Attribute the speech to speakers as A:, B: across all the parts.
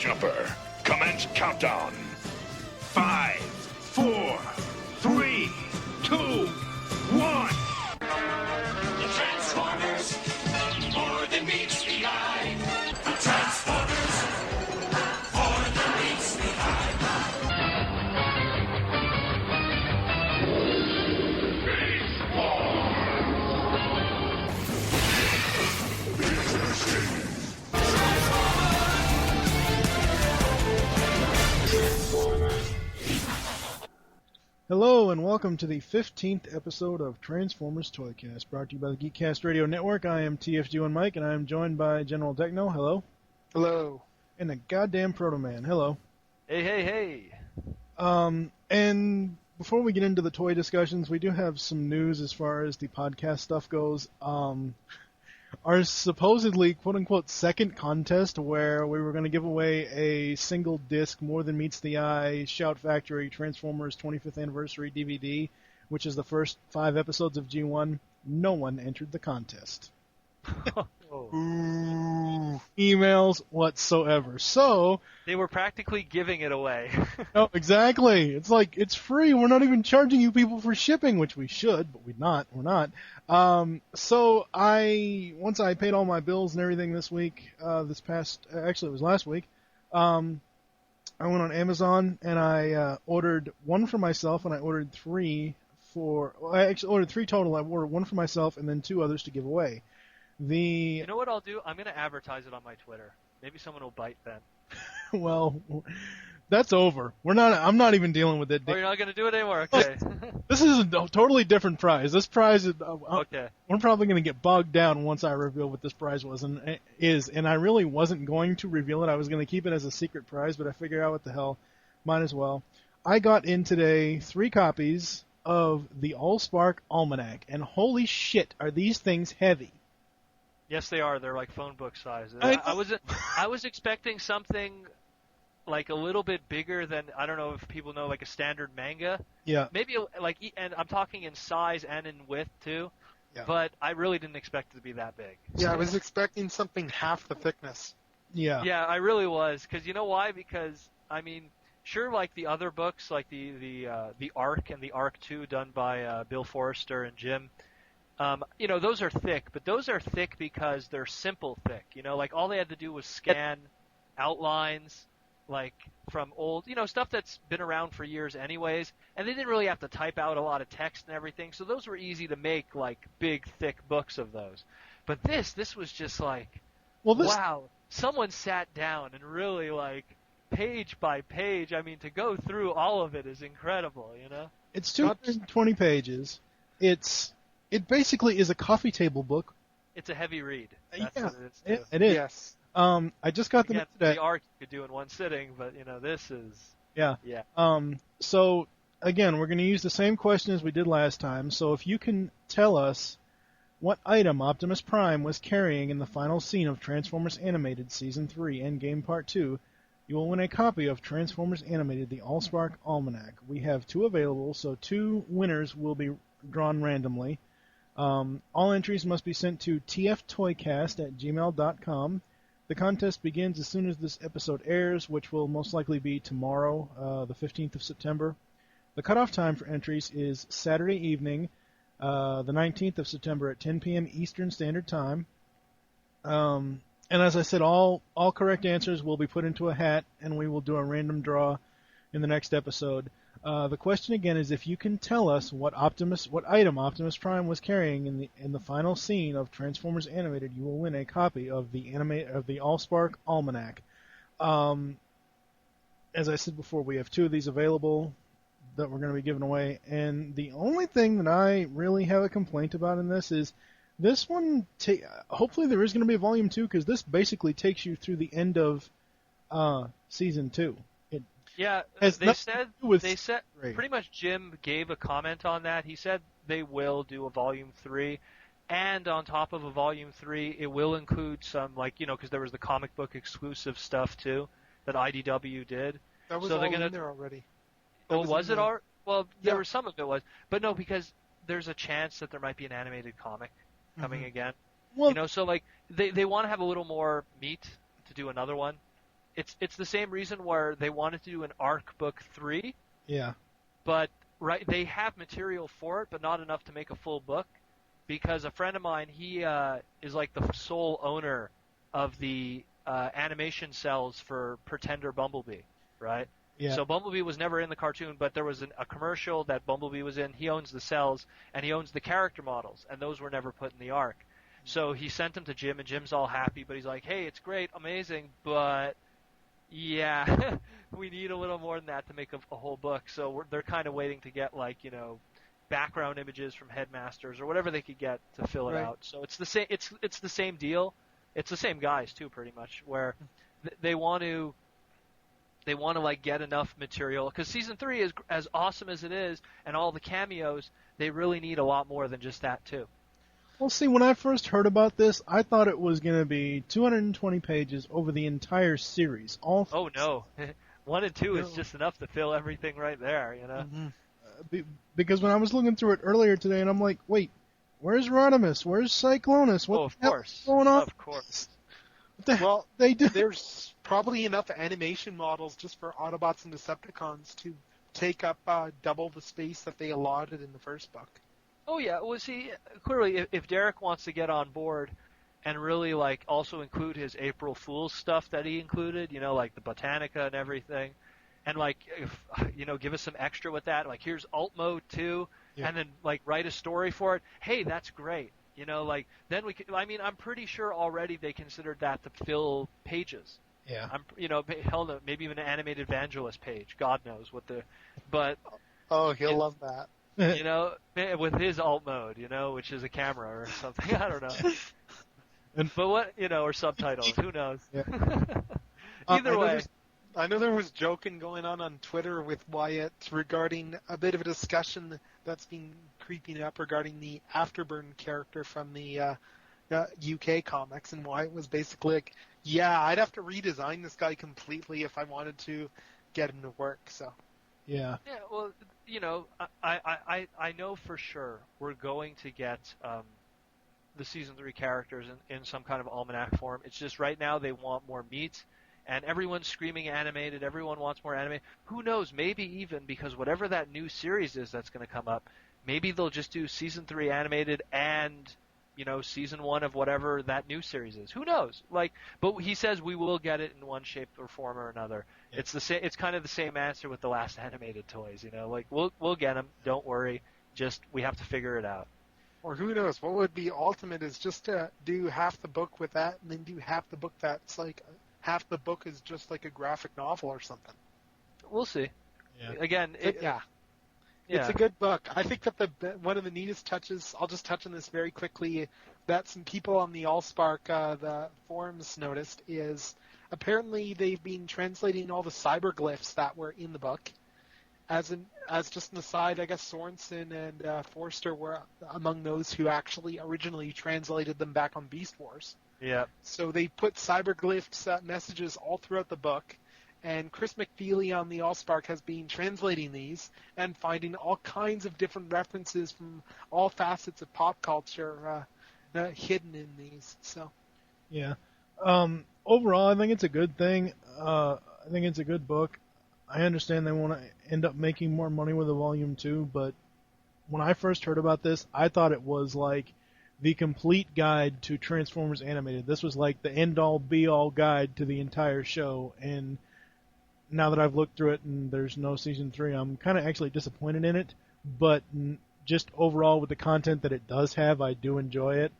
A: Jumper. Commence countdown. 5, 4, 3, 2, 1.
B: The Transformers, more than meets the eye. The Transformers, more than meets the eye.
C: Hello and welcome to the 15th episode of Transformers ToyCast, brought to you by the GeekCast Radio Network. I am TFG1Mike, and I am joined by General Tekno. Hello.
D: Hello.
C: And the goddamn Protoman. Hello.
E: Hey.
C: And before we get into the toy discussions, we do have some news as far as the podcast stuff goes. Our supposedly, quote-unquote, second contest where we were going to give away a single disc, More Than Meets the Eye, Shout Factory, Transformers 25th Anniversary DVD, which is the first 5 episodes of G1, no one entered the contest.
D: Ooh.
C: Emails whatsoever. So
E: They were practically giving it away.
C: no, exactly. It's like, it's free. We're not even charging you people for shipping, which we should, but we're not. So once I paid all my bills and everything this week, actually it was last week, I went on Amazon and I ordered one for myself and I ordered I actually ordered 3 total. I ordered 1 for myself and then 2 others to give away.
E: You know what I'll do? I'm going to advertise it on my Twitter. Maybe someone will bite then.
C: Well, that's over. I'm not even dealing with it.
E: Oh, you're not going to do it anymore? Okay.
C: This is a totally different prize. This prize is
E: Okay.
C: We're probably going to get bogged down once I reveal what this prize is. And I really wasn't going to reveal it. I was going to keep it as a secret prize, but I figured out what the hell. Might as well. I got in today 3 copies of the Allspark Almanac, and holy shit, are these things heavy.
E: Yes, they are. They're like phone book size. I was expecting something like a little bit bigger than, I don't know if people know, like a standard manga.
C: Yeah.
E: Maybe and I'm talking in size and in width too.
C: Yeah.
E: But I really didn't expect it to be that big.
D: Yeah, I was expecting something half the thickness.
C: Yeah.
E: Yeah, I really was. Because you know why? Because, I mean, sure, like the other books, like the Arc and the Arc 2 done by Bill Forrester and Jim, those are thick, but those are thick because they're simple thick. Like all they had to do was scan outlines, like from old, stuff that's been around for years anyways, and they didn't really have to type out a lot of text and everything, so those were easy to make, like big, thick books of those. But this was just like, wow, someone sat down and really, like, page by page, I mean, to go through all of it is incredible,
C: It's 220 pages. It basically is a coffee table book.
E: It's a heavy read. That's what it is.
C: It is.
D: Yes.
C: I just got them today.
E: The Arc you could do in one sitting, but this is.
C: Yeah. So again, we're going to use the same question as we did last time. So if you can tell us what item Optimus Prime was carrying in the final scene of Transformers Animated Season 3 Endgame Part 2, you will win a copy of Transformers Animated: The Allspark Almanac. We have 2 available, so 2 winners will be drawn randomly. All entries must be sent to tftoycast@gmail.com. The contest begins as soon as this episode airs, which will most likely be tomorrow, the 15th of September. The cutoff time for entries is Saturday evening, the 19th of September at 10 p.m. Eastern Standard Time. And as I said, all correct answers will be put into a hat, and we will do a random draw in the next episode. The question again is, if you can tell us what item Optimus Prime was carrying in the final scene of Transformers Animated, you will win a copy of the Allspark Almanac. As I said before, we have 2 of these available that we're going to be giving away, and the only thing that I really have a complaint about in this is this one. Hopefully, there is going to be a volume 2, because this basically takes you through the end of season 2.
E: Yeah, they said pretty much Jim gave a comment on that. He said they will do a Volume 3, and on top of a Volume 3, it will include some, because there was the comic book exclusive stuff, too, that IDW did.
D: That was
E: so
D: all in there already.
E: Was it all? Well, there was some of it was. But no, because there's a chance that there might be an animated comic coming again. Well, so, they want to have a little more meat to do another one. it's the same reason where they wanted to do an ARC book 3,
C: Yeah.
E: but they have material for it, but not enough to make a full book, because a friend of mine, he is like the sole owner of the animation cells for Pretender Bumblebee, right?
C: Yeah.
E: So Bumblebee was never in the cartoon, but there was a commercial that Bumblebee was in. He owns the cells, and he owns the character models, and those were never put in the ARC. So he sent them to Jim, and Jim's all happy, but he's like, hey, it's great, amazing, but yeah, we need a little more than that to make a whole book. So they're kind of waiting to get, like, background images from Headmasters or whatever they could get to fill it
D: Right.
E: out. So it's the same. It's the same deal. It's the same guys too, pretty much. Where they want to like get enough material, because season 3 is as awesome as it is, and all the cameos. They really need a lot more than just that too.
C: Well, see, when I first heard about this, I thought it was going to be 220 pages over the entire series.
E: Oh no, 1 and 2 is
D: No.
E: just enough to fill everything right there.
C: Because when I was looking through it earlier today, and I'm like, wait, where's Rodimus? Where's Cyclonus? What
E: Of
C: the hell
E: course,
C: is going on?
E: of course.
C: What the hell
D: Well,
C: they do?
D: there's probably enough animation models just for Autobots and Decepticons to take up double the space that they allotted in the first book.
E: Oh yeah, well see, clearly if Derek wants to get on board and really like also include his April Fool's stuff that he included, like the Botanica and everything, and like if give us some extra with that, like here's alt mode too,
C: Yeah.
E: and then like write a story for it. Hey, that's great. Then we could. I mean, I'm pretty sure already they considered that to fill pages.
C: Yeah.
E: Hell no, maybe even an animated Vangelis page. God knows what but.
D: Oh, he'll love that.
E: With his alt mode, which is a camera or something. I don't know. But what, or subtitles. Who knows?
C: Yeah.
E: Either way.
D: I know there was joking going on Twitter with Wyatt regarding a bit of a discussion that's been creeping up regarding the Afterburn character from the UK comics, and Wyatt was basically like, yeah, I'd have to redesign this guy completely if I wanted to get him to work, so.
C: Yeah.
E: Yeah, well, I know for sure we're going to get the season 3 characters in some kind of almanac form. It's just right now they want more meat, and everyone's screaming animated. Everyone wants more animated. Who knows? Maybe even because whatever that new series is that's going to come up, maybe they'll just do season 3 animated and season 1 of whatever that new series is. Who knows? But he says we will get it in one shape or form or another. Yeah. It's the same. It's kind of the same answer with the last animated toys. We'll get them. Don't worry. Just we have to figure it out.
D: Or who knows? What would be ultimate is just to do half the book with that, and then do half the book that's like half the book is just like a graphic novel or something.
E: We'll see.
C: Yeah.
E: Again,
D: Yeah. It's a good book. I think that one of the neatest touches, I'll just touch on this very quickly, that some people on the Allspark, the forums noticed, is apparently they've been translating all the cyberglyphs that were in the book. As just an aside, I guess Sorensen and Forster were among those who actually originally translated them back on Beast Wars.
E: Yeah.
D: So they put cyberglyphs messages all throughout the book. And Chris McFeely on the Allspark has been translating these and finding all kinds of different references from all facets of pop culture hidden in these. So,
C: yeah. Overall, I think it's a good thing. I think it's a good book. I understand they want to end up making more money with a volume 2, but when I first heard about this, I thought it was like the complete guide to Transformers Animated. This was like the end-all, be-all guide to the entire show, and now that I've looked through it and there's no season 3, I'm kind of actually disappointed in it, but just overall with the content that it does have, I do enjoy it.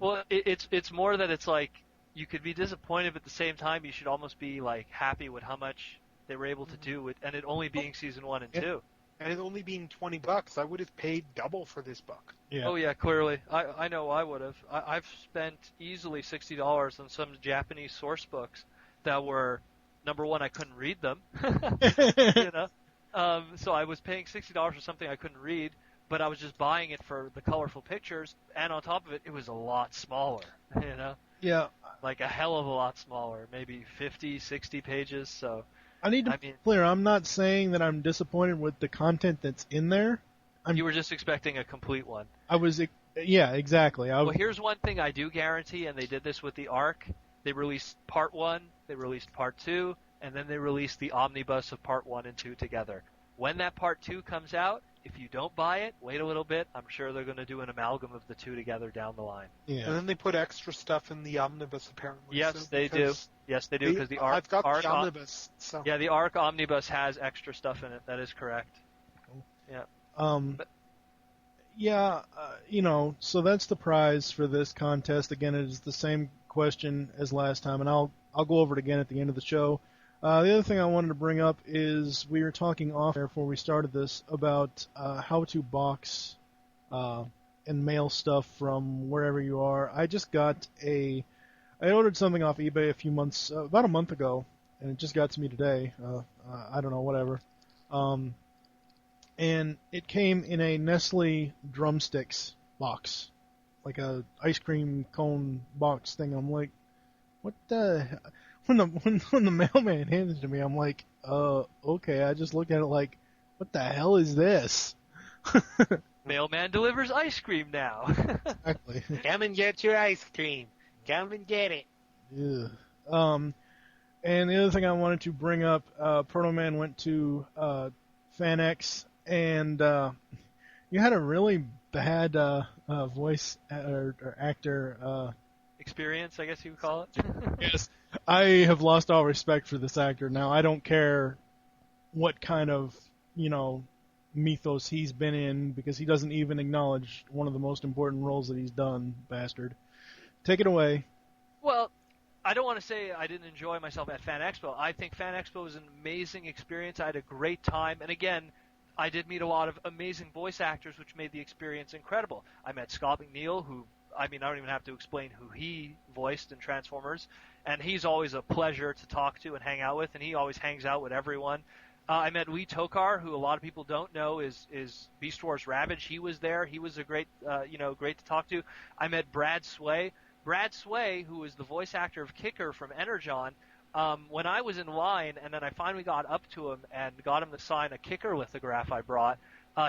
E: Well, it's more that it's like you could be disappointed, but at the same time you should almost be like happy with how much they were able to do with, and it only being season 1 and 2.
D: And it only being $20, I would have paid double for this book.
C: Yeah.
E: Oh yeah, clearly. I know I would have. I've spent easily $60 on some Japanese source books that were, number one, I couldn't read them. So I was paying $60 for something I couldn't read, but I was just buying it for the colorful pictures, and on top of it, it was a lot smaller.
C: Yeah.
E: Like a hell of a lot smaller, maybe 50, 60 pages. So
C: I need to be clear. I'm not saying that I'm disappointed with the content that's in there.
E: You were just expecting a complete one.
C: Yeah, exactly.
E: Well, here's one thing I do guarantee, and they did this with the ARC. They released part 1, they released Part 2, and then they released the omnibus of Part 1 and 2 together. When that Part 2 comes out, if you don't buy it, wait a little bit. I'm sure they're going to do an amalgam of the two together down the line.
C: Yeah.
D: And then they put extra stuff in the omnibus, apparently.
E: Yes, they do. Yes, they do, because the ARC...
D: I've got
E: ARC
D: the omnibus, so...
E: Yeah, the ARC omnibus has extra stuff in it. That is correct. Yeah.
C: So that's the prize for this contest. Again, it is the same question as last time, and I'll go over it again at the end of the show. The other thing I wanted to bring up is we were talking off air before we started this about how to box and mail stuff from wherever you are. I just got I ordered something off eBay about a month ago, and it just got to me today. I don't know, whatever. And it came in a Nestle drumsticks box, like a ice cream cone box thing. I'm like, what the? When the mailman handed it to me, I'm like, okay. I just looked at it like, what the hell is this?
E: Mailman delivers ice cream now.
C: Exactly.
D: Come and get your ice cream. Come and get it.
C: Yeah. And the other thing I wanted to bring up, Protoman went to FanX, and you had a really bad voice or actor
E: Experience, I guess you would call it.
C: Yes. I have lost all respect for this actor now. I don't care what kind of, mythos he's been in, because he doesn't even acknowledge one of the most important roles that he's done, bastard. Take it away.
E: Well, I don't want to say I didn't enjoy myself at Fan Expo. I think Fan Expo was an amazing experience. I had a great time. And again, I did meet a lot of amazing voice actors, which made the experience incredible. I met Scott McNeil, who, I don't even have to explain who he voiced in Transformers. And he's always a pleasure to talk to and hang out with, and he always hangs out with everyone. I met Lee Tokar, who a lot of people don't know is Beast Wars Ravage. He was there. He was a great to talk to. I met Brad Sway. Brad Sway, who is the voice actor of Kicker from Energon, when I was in line and then I finally got up to him and got him to sign a Kicker lithograph I brought,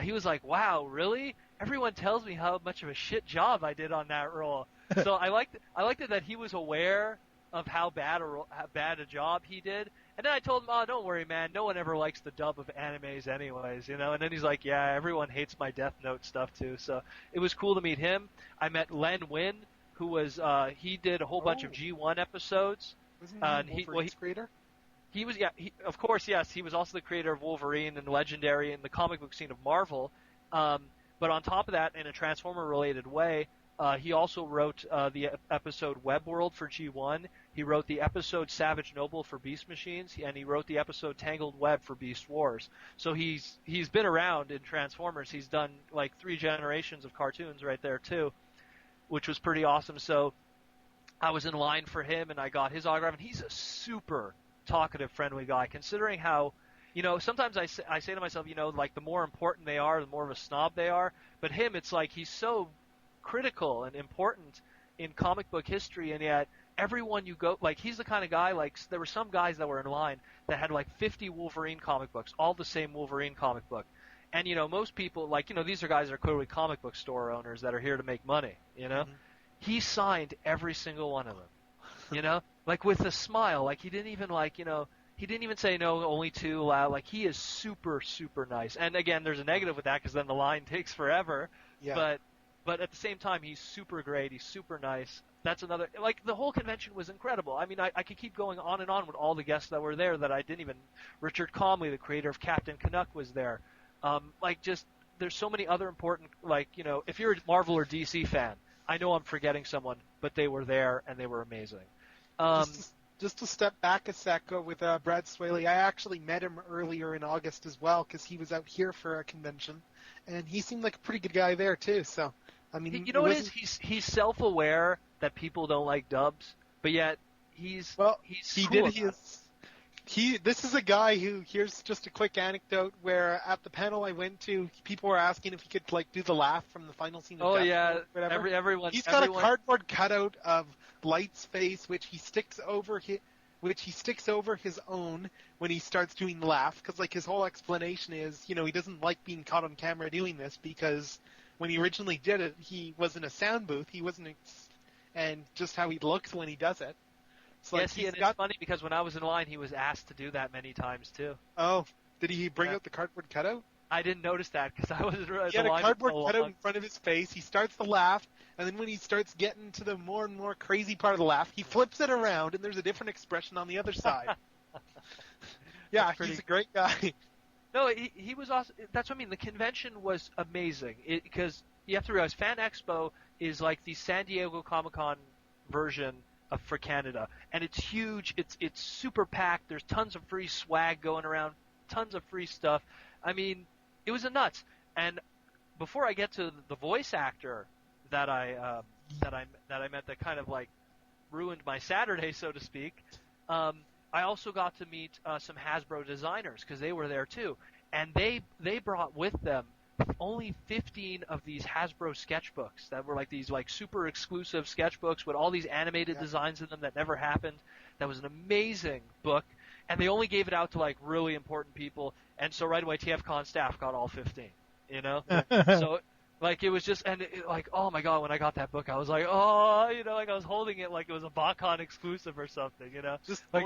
E: he was like, wow, really? Everyone tells me how much of a shit job I did on that role. So I liked it that he was aware of how bad a job he did. And then I told him, oh, don't worry, man. No one ever likes the dub of animes anyways, And then he's like, yeah, everyone hates my Death Note stuff too. So it was cool to meet him. I met Len Wynn, who was he did a whole bunch of G1 episodes.
D: Wasn't he Wolverine's creator?
E: He was, of course, yes. He was also the creator of Wolverine and Legendary and the comic book scene of Marvel. But on top of that, in a Transformer-related way, he also wrote the episode Web World for G1. He wrote the episode Savage Noble for Beast Machines, and he wrote the episode Tangled Web for Beast Wars. So he's been around in Transformers. He's done like 3 generations of cartoons right there too, which was pretty awesome. So I was in line for him, and I got his autograph. And he's a super talkative, friendly guy. Considering how, sometimes I say to myself, like the more important they are, the more of a snob they are. But him, it's like he's so critical and important in comic book history, and yet everyone you go, like he's the kind of guy, like there were some guys that were in line that had like 50 Wolverine comic books, all the same Wolverine comic book. And, most people, like, these are guys that are clearly comic book store owners that are here to make money, Mm-hmm. He signed every single one of them, like with a smile. Like he didn't even he didn't even say no, only 2 allowed. Like he is super, super nice. And again, there's a negative with that because then the line takes forever.
D: Yeah.
E: But at the same time, he's super great. He's super nice. That's another, like the whole convention was incredible. I mean, I could keep going on and on with all the guests that were there that I didn't even, Richard Comley, the creator of Captain Canuck, was there. There's so many other important, if you're a Marvel or DC fan, I know I'm forgetting someone, but they were there and they were amazing.
D: Just to step back a sec with Brad Swaley, I actually met him earlier in August as well because he was out here for a convention, and he seemed like a pretty good guy there too. So, I mean,
E: what it is? He's self-aware that people don't like dubs, but yet he cool
D: did his. This is a guy who, here's just a quick anecdote where at the panel I went to, people were asking if he could do the laugh from the final scene of Death Note, whatever.
E: Everyone.
D: He's got a cardboard cutout of Light's face, which he sticks over his own when he starts doing the laugh, because his whole explanation is, he doesn't like being caught on camera doing this because when he originally did it, he was in a sound booth, he wasn't, and just how he looks when he does it. It's like
E: yes,
D: he's
E: and
D: got...
E: it's funny because when I was in line, he was asked to do that many times too.
D: Oh, did he bring out the cardboard cutout?
E: I didn't notice that because I was.
D: He had a cardboard cutout in front of his face. He starts to laugh, and then when he starts getting to the more and more crazy part of the laugh, he flips it around, and there's a different expression on the other side. Yeah, he's a great guy.
E: No, he was awesome. That's what I mean. The convention was amazing because you have to realize Fan Expo is like the San Diego Comic-Con version for Canada, and it's huge. It's super packed. There's tons of free swag going around, tons of free stuff. I mean, it was a nuts. And before I get to the voice actor that I met that kind of like ruined my Saturday, so to speak, I also got to meet some Hasbro designers because they were there too, and they brought with them only 15 of these Hasbro sketchbooks that were like these like super exclusive sketchbooks with all these animated designs in them that never happened. That was an amazing book, and they only gave it out to like really important people. And so right away, TFCon staff got all 15, you know? So, like, it was just, and like, oh my god, when I got that book, I was like, oh, you know, like I was holding it like it was a BotCon exclusive or something, you know?
D: Just
E: like,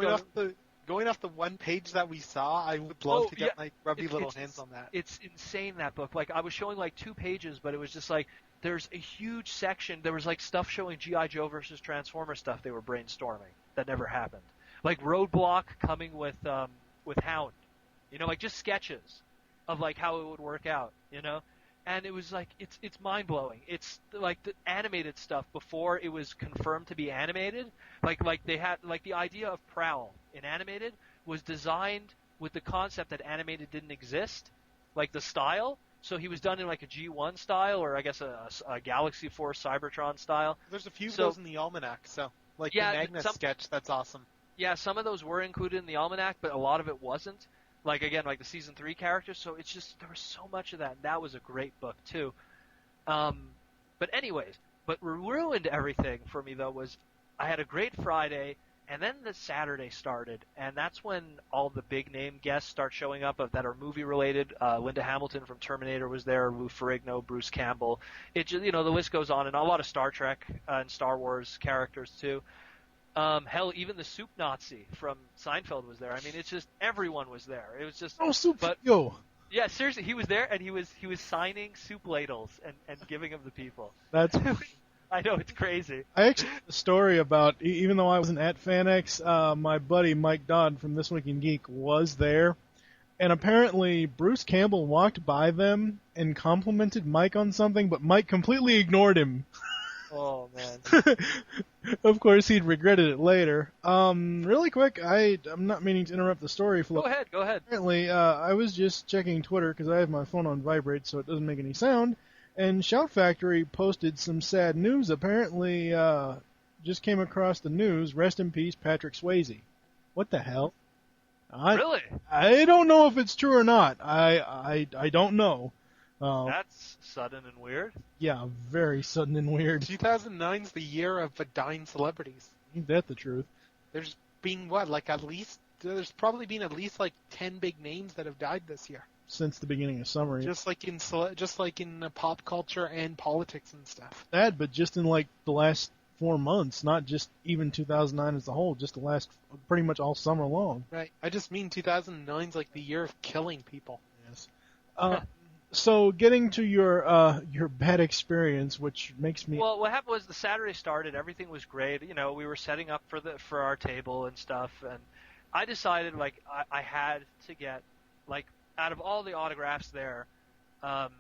D: going off the one page that we saw, I would love to get my grubby little hands on that.
E: It's insane, that book. Like, I was showing like 2 pages, but it was just like, there's a huge section, there was like stuff showing G.I. Joe versus Transformers stuff they were brainstorming that never happened. Like Roadblock coming with Hound. You know, like just sketches of like how it would work out, you know? And it was like, it's mind-blowing. It's like the animated stuff before it was confirmed to be animated. Like they had, like the idea of Prowl in animated was designed with the concept that animated didn't exist, like the style. So he was done in like a G1 style, or I guess a Galaxy Force Cybertron style.
D: There's a few of those in the Almanac, so like the Magnus sketch, that's awesome.
E: Yeah, some of those were included in the Almanac, but a lot of it wasn't. Like, again, like the Season 3 characters, so it's just, there was so much of that, and that was a great book, too. But anyways, what ruined everything for me, though, was I had a great Friday, and then the Saturday started, and that's when all the big-name guests start showing up that are movie-related. Linda Hamilton from Terminator was there, Lou Ferrigno, Bruce Campbell. It just, you know, the list goes on, and a lot of Star Trek and Star Wars characters, too. Hell, even the Soup Nazi from Seinfeld was there. I mean, it's just, everyone was there. It was just...
C: Oh, Soup,
E: but,
C: yo!
E: Yeah, seriously, he was there, and he was signing soup ladles and giving them to people.
C: That's...
E: I know, it's crazy.
C: I actually have a story about, even though I wasn't at FanX, my buddy Mike Dodd from This Week in Geek was there, and apparently Bruce Campbell walked by them and complimented Mike on something, but Mike completely ignored him.
E: Oh, man.
C: Of course, he'd regretted it later. Really quick, I'm not meaning to interrupt the story flow.
E: Go ahead.
C: Apparently, I was just checking Twitter because I have my phone on vibrate so it doesn't make any sound, and Shout Factory posted some sad news. Apparently, just came across the news, rest in peace, Patrick Swayze. What the hell?
E: Really?
C: I don't know if it's true or not. I don't know.
E: That's sudden and weird.
C: Yeah, very sudden and weird.
D: 2009's the year of dying celebrities.
C: Ain't that the truth?
D: There's been there's probably been at least like 10 big names that have died this year.
C: Since the beginning of summer.
D: Just like in pop culture and politics and stuff.
C: That, but just in like the last 4 months, not just even 2009 as a whole, just the last pretty much all summer long.
D: Right. I just mean 2009's like the year of killing people.
C: Yes. So getting to your bad experience, which makes me...
E: Well, what happened was the Saturday started, everything was great, you know, we were setting up for our table and stuff, and I decided, like, I had to get, like, out of all the autographs there that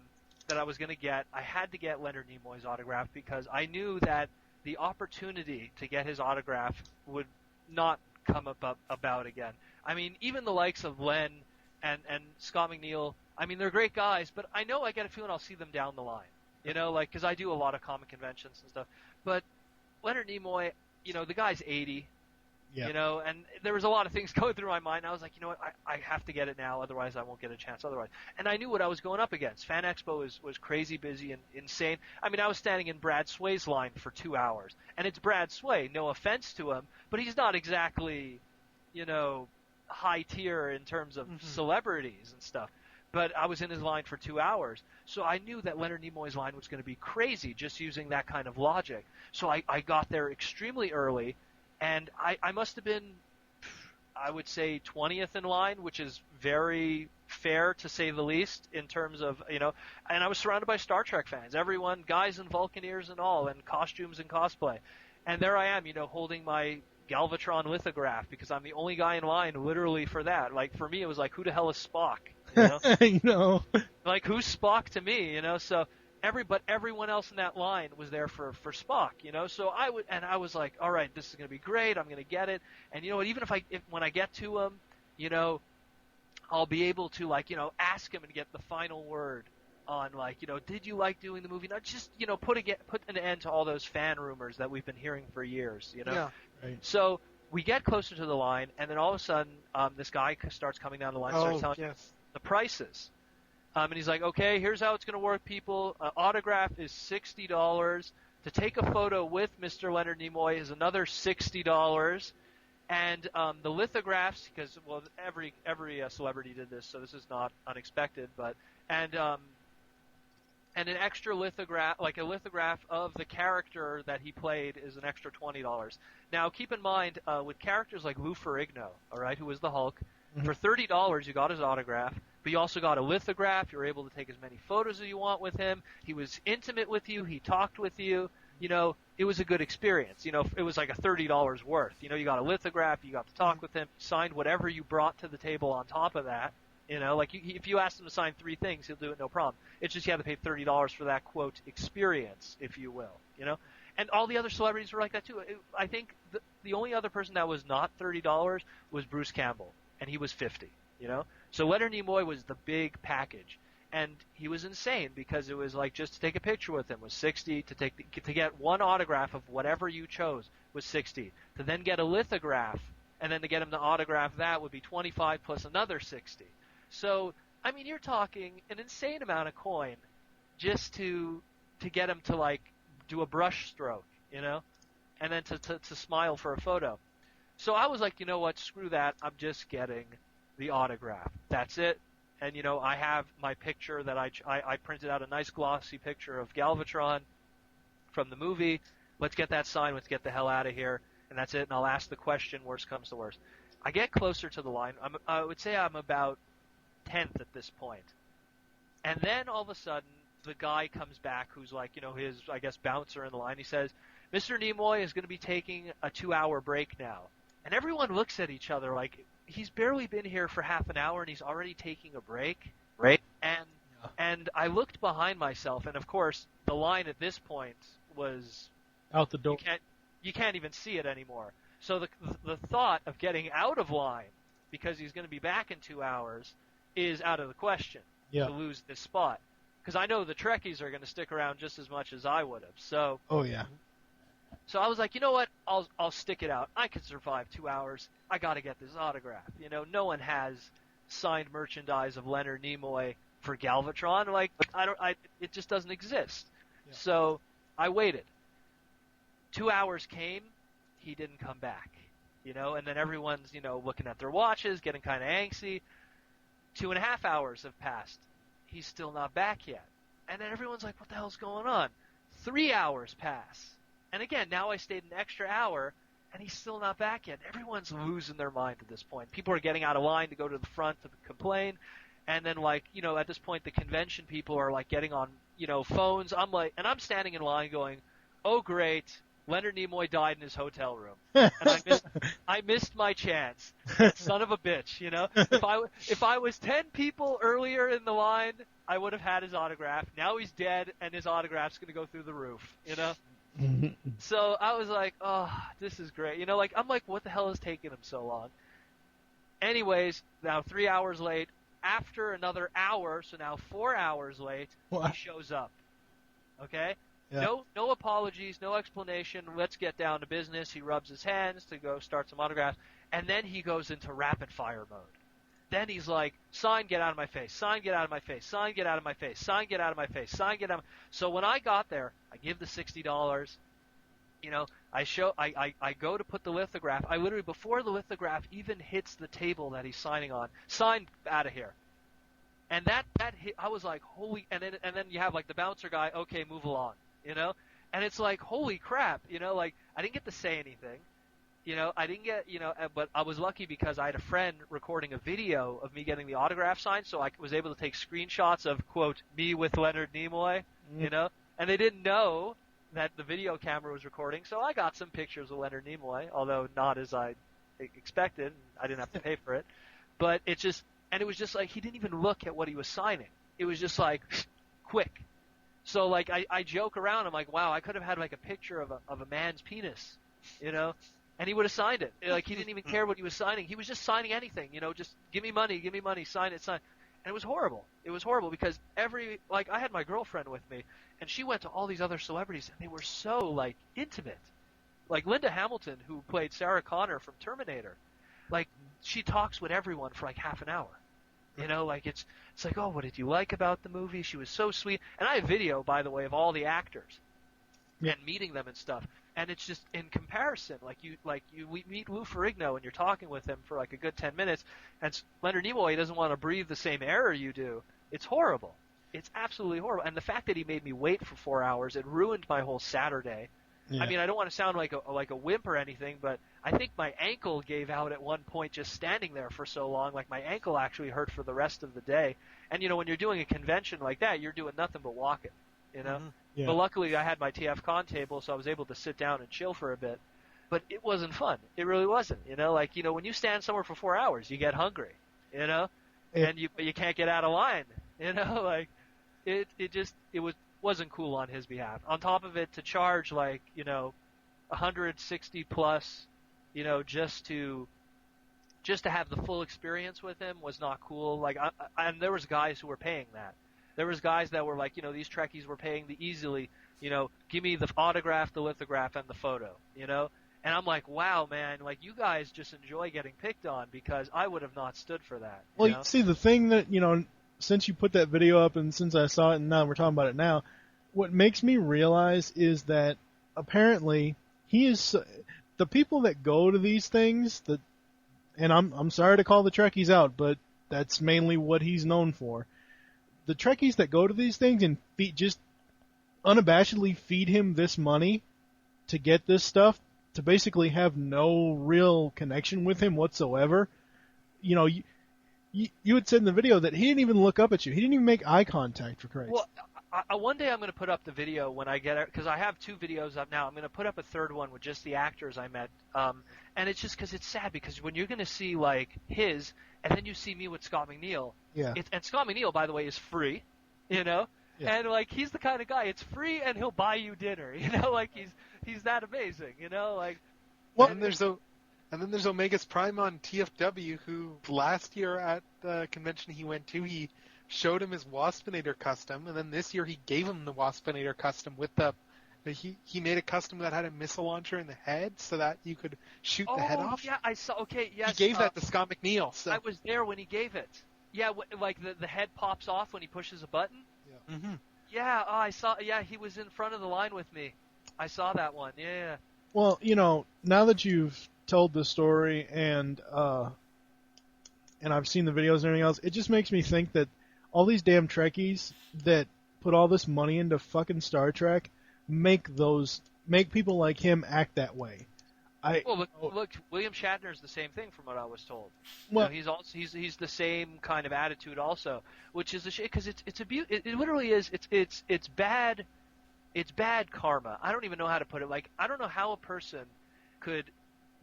E: I was going to get, I had to get Leonard Nimoy's autograph because I knew that the opportunity to get his autograph would not come about again. I mean, even the likes of Len and Scott McNeil, I mean, they're great guys, but I know I get a feeling I'll see them down the line, you know, like, because I do a lot of comic conventions and stuff. But Leonard Nimoy, you know, the guy's 80, you know, and there was a lot of things going through my mind. I was like, you know what, I have to get it now, otherwise I won't get a chance otherwise. And I knew what I was going up against. Fan Expo was crazy busy and insane. I mean, I was standing in Brad Sway's line for 2 hours, and it's Brad Sway, no offense to him, but he's not exactly, you know, high tier in terms of celebrities and stuff. But I was in his line for 2 hours. So I knew that Leonard Nimoy's line was going to be crazy just using that kind of logic. So I got there extremely early, And I must have been, I would say, 20th in line, which is very fair to say the least in terms of, and I was surrounded by Star Trek fans, everyone, guys in Vulcaneers and all, and costumes and cosplay. And there I am, holding my Galvatron lithograph because I'm the only guy in line literally for that. Like, for me, it was like, who the hell is Spock? Like, who's Spock to me, So but everyone else in that line was there for Spock, So I was like, all right, this is going to be great. I'm going to get it. And you know what? Even when I get to him, I'll be able to ask him and get the final word on did you like doing the movie? Not just put an end to all those fan rumors that we've been hearing for years.
D: Yeah.
C: Right.
E: So we get closer to the line, and then all of a sudden, this guy starts coming down the line, starts telling the prices. And he's like, okay, here's how it's going to work, people. Autograph is $60. To take a photo with Mr. Leonard Nimoy is another $60. And the lithographs, because every celebrity did this, so this is not unexpected. And an extra lithograph, like a lithograph of the character that he played, is an extra $20. Now, keep in mind, with characters like Lou Ferrigno, all right, who was the Hulk, for $30 you got his autograph, but you also got a lithograph. You were able to take as many photos as you want with him. He was intimate with you. He talked with you. It was a good experience. It was like a $30 worth. You got a lithograph. You got to talk with him. Signed whatever you brought to the table on top of that. If you asked him to sign 3 things, he'll do it no problem. It's just you have to pay $30 for that, quote, experience, if you will, And all the other celebrities were like that, too. I think the only other person that was not $30 was Bruce Campbell, and he was $50, So Leonard Nimoy was the big package. And he was insane because it was like just to take a picture with him was $60, to get one autograph of whatever you chose was $60, to then get a lithograph and then to get him to autograph that would be $25 plus another $60. So, I mean, you're talking an insane amount of coin just to get him to do a brush stroke, and then to smile for a photo. So I was like, you know what, screw that. I'm just getting the autograph. That's it. And, I have my picture that I printed out, a nice glossy picture of Galvatron from the movie. Let's get that signed. Let's get the hell out of here. And that's it. And I'll ask the question, worst comes to worst. I get closer to the line. I would say I'm about 10th at this point. And then all of a sudden, the guy comes back who's his, I guess, bouncer in the line. He says, Mr. Nimoy is going to be taking a 2-hour break now. And everyone looks at each other like, he's barely been here for half an hour and he's already taking a break. Right. And I looked behind myself, and of course, the line at this point was
C: out the door.
E: You can't even see it anymore. So the thought of getting out of line because he's going to be back in 2 hours is out of the question to lose this spot. Because I know the Trekkies are going to stick around just as much as I would have. So.
C: Oh yeah.
E: So I was like, you know what? I'll stick it out. I could survive 2 hours. I got to get this autograph. No one has signed merchandise of Leonard Nimoy for Galvatron. It just doesn't exist. Yeah. So I waited. 2 hours came. He didn't come back. And then everyone's, looking at their watches, getting kind of angsty. 2.5 hours have passed. He's still not back yet. And then everyone's like, what the hell's going on? 3 hours pass. And again, now I stayed an extra hour, and he's still not back yet. Everyone's losing their mind at this point. People are getting out of line to go to the front to complain. And then, at this point, the convention people are, getting on, phones. I'm standing in line going, oh, great, Leonard Nimoy died in his hotel room. And I missed my chance. Son of a bitch, If I was 10 people earlier in the line, I would have had his autograph. Now he's dead, and his autograph's going to go through the roof, So I was like, oh, this is great. I'm like, what the hell is taking him so long? Anyways, now 3 hours late. After another hour, so now 4 hours late, he shows up. Okay? Yeah. No apologies, no explanation. Let's get down to business. He rubs his hands to go start some autographs. And then he goes into rapid fire mode. Then he's like, sign, get out of my face. Sign, get out of my face. Sign, get out of my face. Sign, get out of my face. Sign, get out of my... So when I got there, I give the $60. I go to put the lithograph. I literally, before the lithograph even hits the table that he's signing on, sign, out of here. And that hit, I was like, holy... And then you have, the bouncer guy, okay, move along, And it's like, holy crap, I didn't get to say anything. I didn't get, but I was lucky because I had a friend recording a video of me getting the autograph signed, so I was able to take screenshots of, quote, me with Leonard Nimoy, and they didn't know that the video camera was recording, so I got some pictures of Leonard Nimoy, although not as I expected. I didn't have to pay for it. But it was just like he didn't even look at what he was signing. It was just like, quick. So, like, I joke around. I'm like, wow, I could have had, like, a picture of a man's penis, and he would have signed it. Like, he didn't even care what he was signing. He was just signing anything, just give me money, sign it. And it was horrible. It was horrible because I had my girlfriend with me, and she went to all these other celebrities, and they were so, like, intimate. Like, Linda Hamilton, who played Sarah Connor from Terminator, like, she talks with everyone for, like, half an hour. Like, it's like, oh, what did you like about the movie? She was so sweet. And I have video, by the way, of all the actors and meeting them and stuff. And it's just in comparison, we meet Lou Ferrigno and you're talking with him for like a good 10 minutes, and Leonard Nimoy doesn't want to breathe the same air you do. It's horrible. It's absolutely horrible. And the fact that he made me wait for 4 hours, it ruined my whole Saturday. Yeah. I mean, I don't want to sound like a wimp or anything, but I think my ankle gave out at one point just standing there for so long. Like, my ankle actually hurt for the rest of the day. And, when you're doing a convention like that, you're doing nothing but walking,
C: Yeah.
E: But luckily I had my TFCon table, so I was able to sit down and chill for a bit. But it wasn't fun. It really wasn't. When you stand somewhere for 4 hours, you get hungry, and you can't get out of line, it wasn't cool on his behalf. On top of it, to charge like, 160 plus, just to have the full experience with him was not cool. Like, and there was guys who were paying that. There was guys that were like, these Trekkies were paying the easily, give me the autograph, the lithograph, and the photo, And I'm like, wow, man, like, you guys just enjoy getting picked on, because I would have not stood for that.
C: Well, you see, the thing that, since you put that video up and since I saw it and now we're talking about it now, what makes me realize is that apparently the people that go to these things, and I'm sorry to call the Trekkies out, but that's mainly what he's known for. The Trekkies that go to these things and just unabashedly feed him this money to get this stuff, to basically have no real connection with him whatsoever. You had said in the video that he didn't even look up at you. He didn't even make eye contact, for Christ.
E: Well, one day I'm going to put up the video when I get it, because I have 2 videos up now. I'm going to put up a third one with just the actors I met. And it's just because it's sad, because when you're going to see, like, his, and then you see me with Scott McNeil.
C: Yeah.
E: And Scott McNeil, by the way, is free, Yeah. And, like, he's the kind of guy, it's free and he'll buy you dinner, Like, he's that amazing, Like.
D: Well, and then there's Omega's Prime on TFW, who last year at the convention he went to, he showed him his Waspinator custom, and then this year he gave him the Waspinator custom with he made a custom that had a missile launcher in the head so that you could shoot the head off.
E: Oh, yeah, I saw. Okay, yes.
D: He gave that to Scott McNeil. So.
E: I was there when he gave it. Yeah, like the head pops off when he pushes a button.
D: Yeah. Mm-hmm.
E: Yeah, I saw. Yeah, he was in front of the line with me. I saw that one. Yeah.
C: Well, now that you've told the story and I've seen the videos and everything else, it just makes me think that all these damn Trekkies that put all this money into fucking Star Trek make people like him act that way.
E: Look, William Shatner's the same thing from what I was told.
C: Well,
E: he's the same kind of attitude also, which is a shame, because it literally is. It's bad. It's bad karma. I don't even know how to put it. Like, I don't know how a person could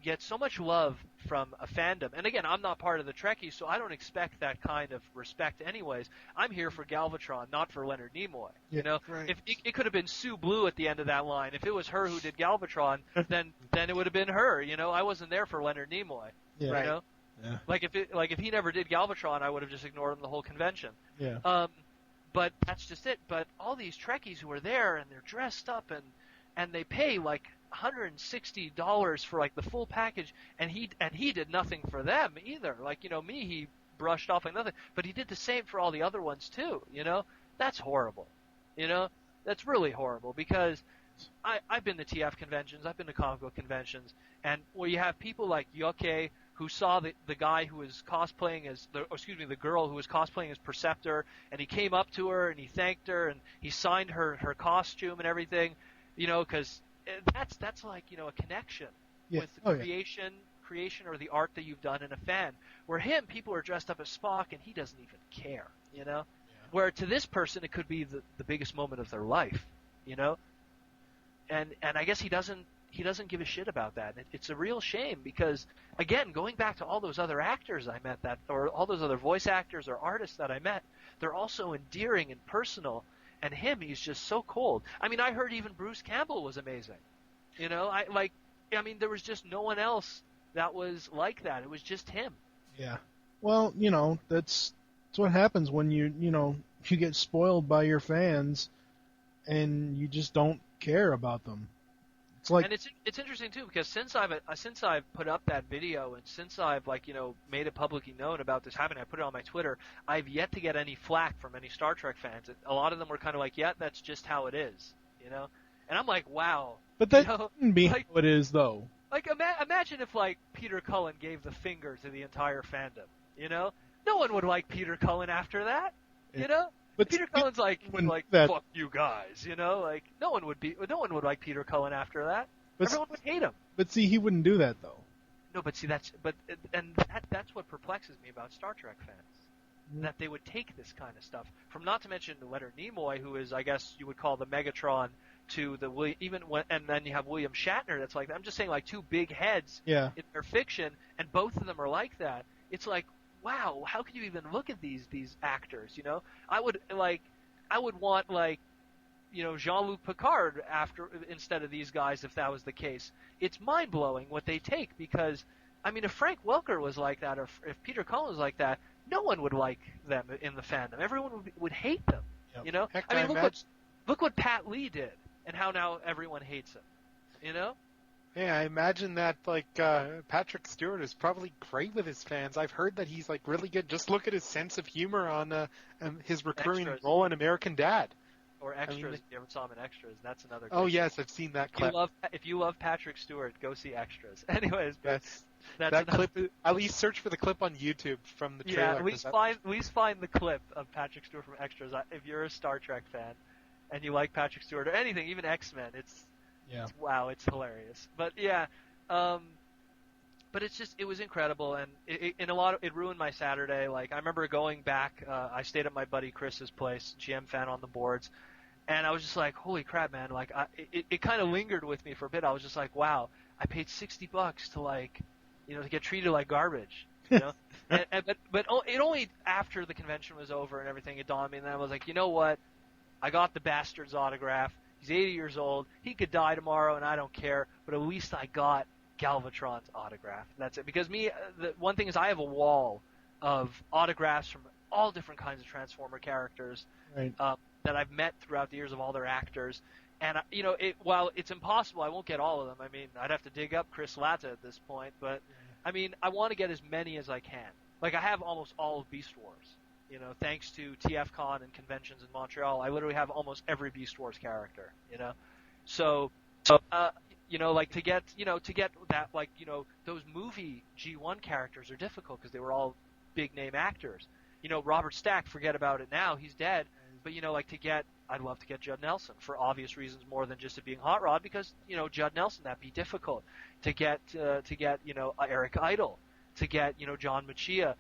E: get so much love from a fandom. And again, I'm not part of the Trekkies, so I don't expect that kind of respect anyways. I'm here for Galvatron, not for Leonard Nimoy.
C: Right.
E: If it could have been Sue Blue at the end of that line. If it was her who did Galvatron, then it would have been her. I wasn't there for Leonard Nimoy.
C: Yeah.
E: Right.
C: Yeah.
E: Like if he never did Galvatron, I would have just ignored him the whole convention.
C: Yeah.
E: But that's just it. But all these Trekkies who are there and they're dressed up and they pay like $160 for like the full package, and he did nothing for them either. Like, me, he brushed off like nothing, but he did the same for all the other ones too. That's horrible. That's really horrible, because I've been to TF conventions, I've been to comic book conventions, and where you have people like Yoke, who saw the guy who was cosplaying as the girl who was cosplaying as Perceptor, and he came up to her and he thanked her and he signed her costume and everything, because that's like, a connection, with the creation or the art that you've done in a fan. Where him, people are dressed up as Spock, and he doesn't even care, you know? Yeah. Where to this person, it could be the biggest moment of their life, you know? And I guess he doesn't give a shit about that. It's a real shame because, again, going back to all those other actors I met or all those other voice actors or artists that I met, they're also endearing and personal. And him, he's just so cold. I mean, I heard even Bruce Campbell was amazing. You know, there was just no one else that was like that. It was just him.
C: Yeah. Well, you know, that's what happens when you get spoiled by your fans and you just don't care about them. It's like,
E: and it's interesting too because since I've put up that video and since I've made it publicly known about this happening, I put it on my Twitter. I've yet to get any flack from any Star Trek fans. A lot of them were kind of like, "Yeah, that's just how it is," you know. And I'm like, "Wow."
C: But that wouldn't be how it is, though.
E: Like, imagine if Peter Cullen gave the finger to the entire fandom. You know, no one would like Peter Cullen after that. You know. But Peter Cullen's like fuck you guys, you know, like no one would like Peter Cullen after that. Everyone would hate him.
C: But see, he wouldn't do that though.
E: No, but see that's what perplexes me about Star Trek fans, that they would take this kind of stuff. From not to mention Leonard Nimoy, who is I guess you would call the Megatron, to and then you have William Shatner. That's like I'm just saying like two big heads in their fiction, and both of them are like that. It's like, wow, how could you even look at these actors, you know? I would want Jean-Luc Picard instead of these guys if that was the case. It's mind-blowing what they take because, I mean, if Frank Welker was like that or if Peter Cullen was like that, no one would like them in the fandom. Everyone would hate them, you know?
D: Heck,
E: I mean, look what Pat Lee did and how now everyone hates him, you know?
D: Yeah, I imagine that Patrick Stewart is probably great with his fans. I've heard that he's really good. Just look at his sense of humor on his recurring role in American Dad.
E: Or Extras. If you ever saw him in Extras, that's another.
D: Oh yes, I've seen that clip.
E: If you love Patrick Stewart, go see Extras. Anyways,
D: that's that clip. At least search for the clip on YouTube from the trailer.
E: Yeah, at least find the clip of Patrick Stewart from Extras. If you're a Star Trek fan and you like Patrick Stewart or anything, even X-Men, it's it's hilarious. But yeah, but it was incredible, and it ruined my Saturday. Like I remember going back, I stayed at my buddy Chris's place, GM fan on the boards, and I was just like, holy crap, man! Like it kind of lingered with me for a bit. I was just like, wow, I paid $60 to get treated like garbage, you know. but it only after the convention was over and everything it dawned on me, and then I was like, you know what? I got the bastard's autograph. He's 80 years old. He could die tomorrow, and I don't care. But at least I got Galvatron's autograph. That's it. Because the one thing is I have a wall of autographs from all different kinds of Transformer characters that I've met throughout the years of all their actors. And, while it's impossible, I won't get all of them. I mean, I'd have to dig up Chris Latta at this point. But, I mean, I want to get as many as I can. Like, I have almost all of Beast Wars. You know, thanks to TFCon and conventions in Montreal, I literally have almost every Beast Wars character, you know. So to get that, those movie G1 characters are difficult because they were all big name actors. You know, Robert Stack, forget about it now, he's dead. But, I'd love to get Judd Nelson for obvious reasons more than just it being Hot Rod because, Judd Nelson, that'd be difficult. To get Eric Idle, to get, John Machia.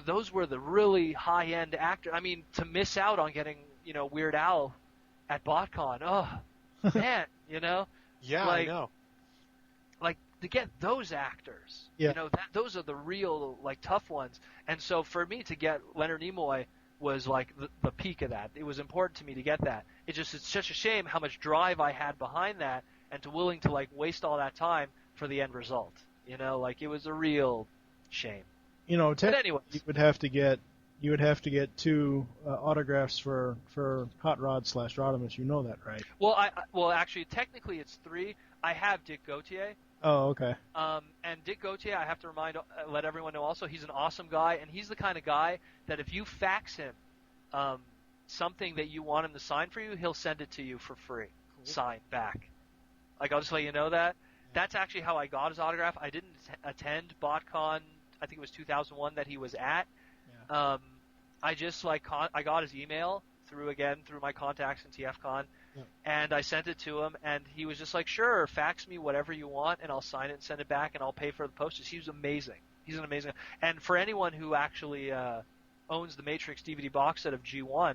E: Those were the really high-end actors. I mean, to miss out on getting, Weird Al at BotCon, oh, man,
D: Yeah, I know.
E: Like, to get those actors, those are the real, tough ones. And so for me to get Leonard Nimoy was, the peak of that. It was important to me to get that. It's such a shame how much drive I had behind that and willing to, waste all that time for the end result. It was a real shame.
C: But anyways, you would have to get two autographs for Hot Rod / Rodimus. You know that, right?
E: Well, actually, technically it's 3. I have Dick Gautier.
C: Oh, okay.
E: And Dick Gautier, I have to let everyone know also, he's an awesome guy, and he's the kind of guy that if you fax him something that you want him to sign for you, he'll send it to you for free, signed back. I'll just let you know that. That's actually how I got his autograph. I didn't attend BotCon. I think it was 2001 that he was at. Yeah. I just I got his email through my contacts in TFCon, And I sent it to him, and he was just like, sure, fax me whatever you want, and I'll sign it and send it back, and I'll pay for the postage. He was amazing. He's an amazing. And for anyone who actually owns the Matrix DVD box set of G1,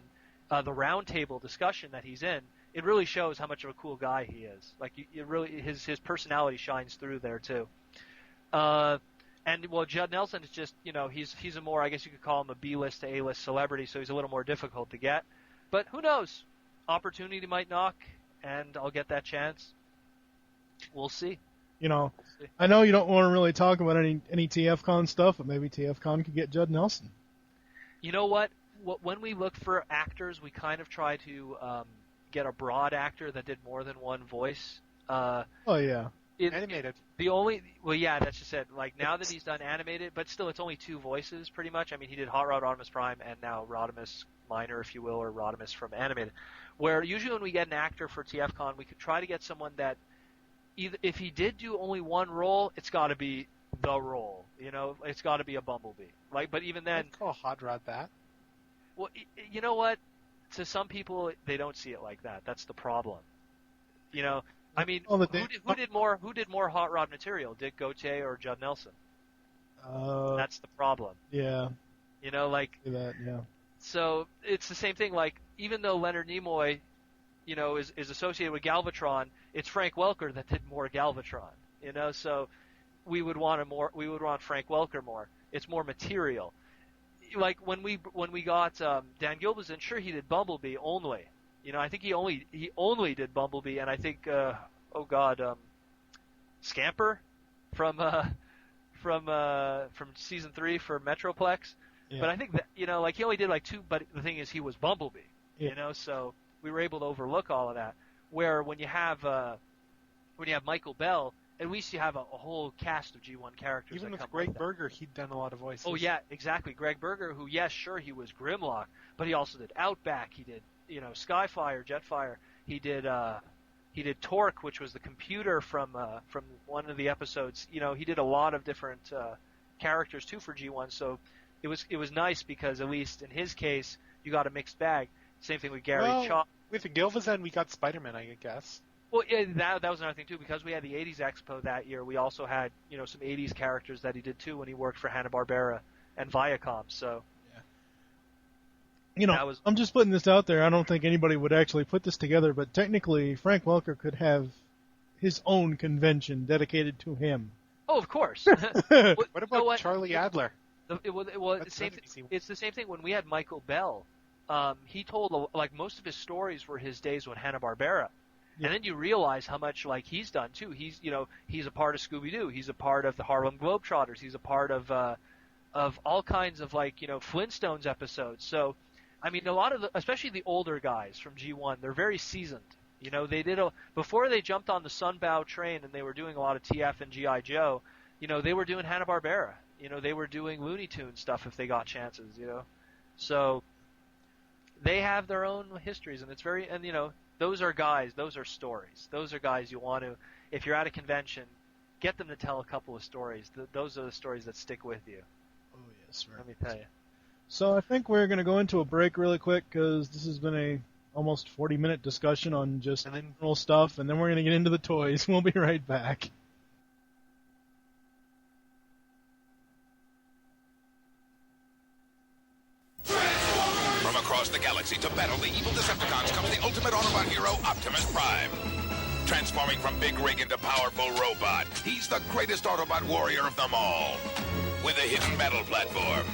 E: the roundtable discussion that he's in, it really shows how much of a cool guy he is. Like, it really, his personality shines through there too. And well, Judd Nelson is just, he's a more, I guess you could call him a B-list to A-list celebrity, so he's a little more difficult to get. But who knows? Opportunity might knock, and I'll get that chance. We'll see.
C: I know you don't want to really talk about any TFCon stuff, but maybe TFCon could get Judd Nelson.
E: You know what? When we look for actors, we kind of try to get a broad actor that did more than one voice.
C: Oh, yeah.
D: Animated.
E: That's just it. Like, now that he's done animated, but still, it's only 2 voices, pretty much. I mean, he did Hot Rod Rodimus Prime, and now Rodimus Minor, if you will, or Rodimus from animated. Where usually when we get an actor for TFCon, we could try to get someone that, either if he did do only one role, it's got to be the role. It's got to be a Bumblebee. Like, but even then,
D: I'd call Hot Rod that.
E: Well, you know what? To some people, they don't see it like that. That's the problem. I mean, who did more Hot Rod material, Dick Gautier or Judd Nelson? That's the problem.
C: Yeah.
E: Yeah. So it's the same thing. Like, even though Leonard Nimoy, is associated with Galvatron, it's Frank Welker that did more Galvatron. So we would want Frank Welker more. It's more material. Like when we got Dan Gilvezan, sure, he did Bumblebee only. I think he only did Bumblebee, and I think Scamper from season 3 for Metroplex. Yeah. But I think that he only did like 2. But the thing is, he was Bumblebee. Yeah. So we were able to overlook all of that. Where when you have Michael Bell, at least you have a whole cast of G1 characters.
D: Even with Greg Berger, he'd done a lot of voices.
E: Oh yeah, exactly. Greg Berger, who yes, sure, he was Grimlock, but he also did Outback. He did Skyfire, Jetfire. He did Torque, which was the computer from one of the episodes. He did a lot of different characters too for G1. So it was nice because at least in his case, you got a mixed bag. Same thing with Gary Chalk.
D: With Gilvezan, we got Spider-Man, I guess.
E: Well, yeah, that was another thing too, because we had the 80s Expo that year. We also had, some 80s characters that he did too when he worked for Hanna-Barbera and Viacom. So,
C: I'm just putting this out there. I don't think anybody would actually put this together, but technically, Frank Welker could have his own convention dedicated to him.
E: Oh, of course.
D: What about Charlie Adler?
E: It's the same thing when we had Michael Bell. He told most of his stories were his days with Hanna-Barbera. Yeah. And then you realize how much he's done too. He's a part of Scooby-Doo. He's a part of the Harlem Globetrotters. He's a part of all kinds of Flintstones episodes. So, I mean, a lot of especially the older guys from G1, they're very seasoned. They did before they jumped on the Sunbow train and they were doing a lot of TF and GI Joe. They were doing Hanna-Barbera. They were doing Looney Tunes stuff if they got chances. So they have their own histories, and it's very those are guys, those are stories. Those are guys you want to, if you're at a convention, get them to tell a couple of stories. Those are the stories that stick with you.
C: Oh, yes, right.
E: Let me tell you.
C: So I think we're going to go into a break really quick because this has been a almost 40-minute discussion on just general stuff, and then we're going to get into the toys. We'll be right back.
A: Across the galaxy to battle the evil Decepticons comes the ultimate Autobot hero, Optimus Prime. Transforming from big rig into powerful robot, he's the greatest Autobot warrior of them all. With a hidden battle platform,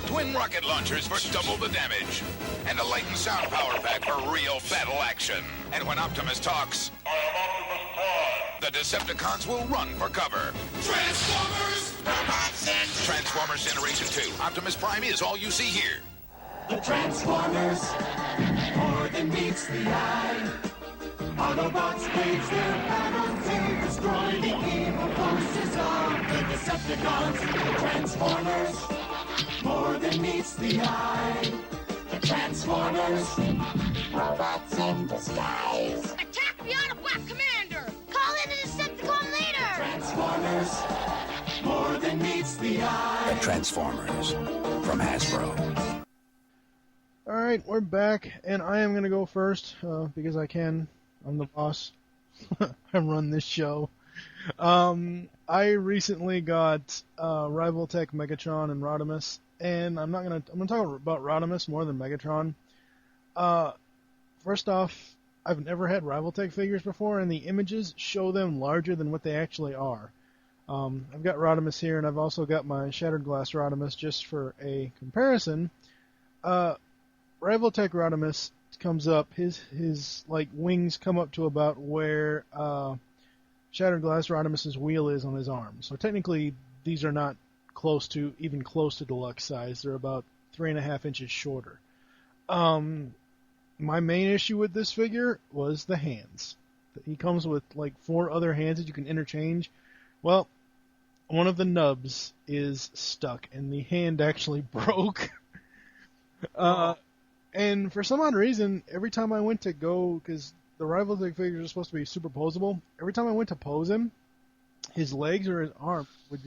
A: twin rocket launchers for double the damage, and a light and sound power pack for real battle action. And when Optimus talks, I am Optimus Prime, the Decepticons will run for cover.
B: Transformers!
A: Transformers Generation 2. Optimus Prime is all you see here.
B: The Transformers, more than meets the eye. Autobots wage their battle to destroy the evil forces of the Decepticons. The Transformers, more than meets the eye. The Transformers, robots in disguise.
F: Attack the Autobot commander! Call in a Decepticon leader!
B: Transformers, more than meets the eye.
G: The Transformers, from Hasbro.
C: All right, Alright, we're back, and I am going to go first, because I can. I'm the boss. I run this show. I recently got Revoltech, Megatron, and Rodimus, and I'm going to talk about Rodimus more than Megatron. First off, I've never had Revoltech figures before, and the images show them larger than what they actually are. I've got Rodimus here, and I've also got my Shattered Glass Rodimus just for a comparison. Revoltech Rodimus comes up, his like wings come up to about where Shattered Glass Rodimus's wheel is on his arm. So technically, these are not even close to deluxe size. They're about 3.5 inches shorter. My main issue with this figure was the hands. He comes with like 4 other hands that you can interchange. Well, one of the nubs is stuck, and the hand actually broke. And for some odd reason, every time I went to go, because the Revoltech figures are supposed to be superposable, every time I went to pose him, his legs or his arms would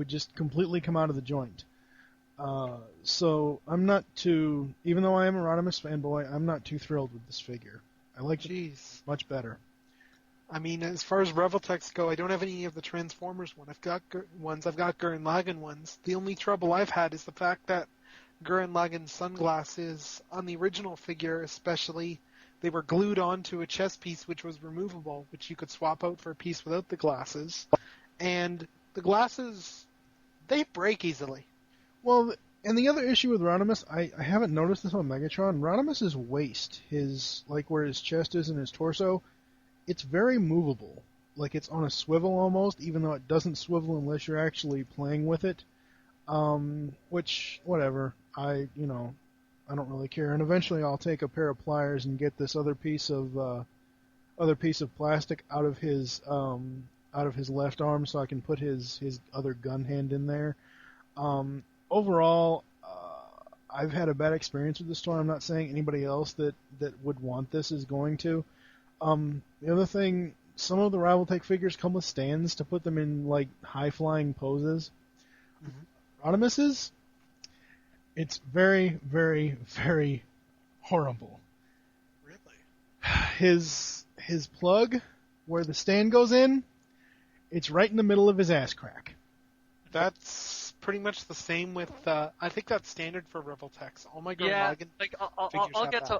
C: just completely come out of the joint. So I'm not too, even though I am a Rodimus fanboy, I'm not too thrilled with this figure. I like it much better.
D: I mean, as far as Revoltechs go, I don't have any of the Transformers ones. I've got Gurren Lagann ones. The only trouble I've had is the fact that Gurren Lagann's sunglasses, on the original figure especially, they were glued onto a chest piece which was removable, which you could swap out for a piece without the glasses. And the glasses, they break easily.
C: Well, and the other issue with Rodimus, I haven't noticed this on Megatron. Rodimus's waist, like where his chest is and his torso, it's very movable. Like it's on a swivel almost, even though it doesn't swivel unless you're actually playing with it. Which, whatever. I don't really care. And eventually I'll take a pair of pliers and get this other piece of plastic out of his left arm so I can put his other gun hand in there. Overall, I've had a bad experience with this toy. I'm not saying anybody else that would want this is going to. The other thing, some of the Revoltech figures come with stands to put them in like high-flying poses. Mm-hmm. Rodimus's, it's very, very, very horrible.
D: Really?
C: His plug, where the stand goes in, it's right in the middle of his ass crack.
D: That's pretty much the same with, I think that's standard for Revoltechs. All my Gurren Lagann figures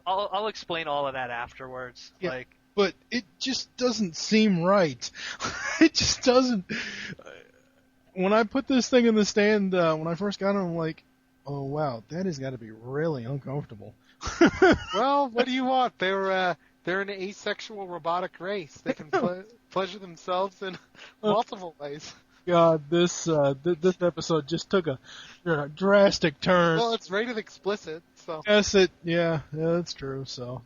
E: I'll explain all of that afterwards.
C: Yeah, but it just doesn't seem right. It just doesn't. When I put this thing in the stand, when I first got it, I'm like, oh wow, that has got to be really uncomfortable.
D: Well, what do you want? They're an asexual robotic race. They can pleasure themselves in multiple ways.
C: God, this episode just took a drastic turn.
D: Well, it's rated explicit, so.
C: Yes, yeah, that's true. So,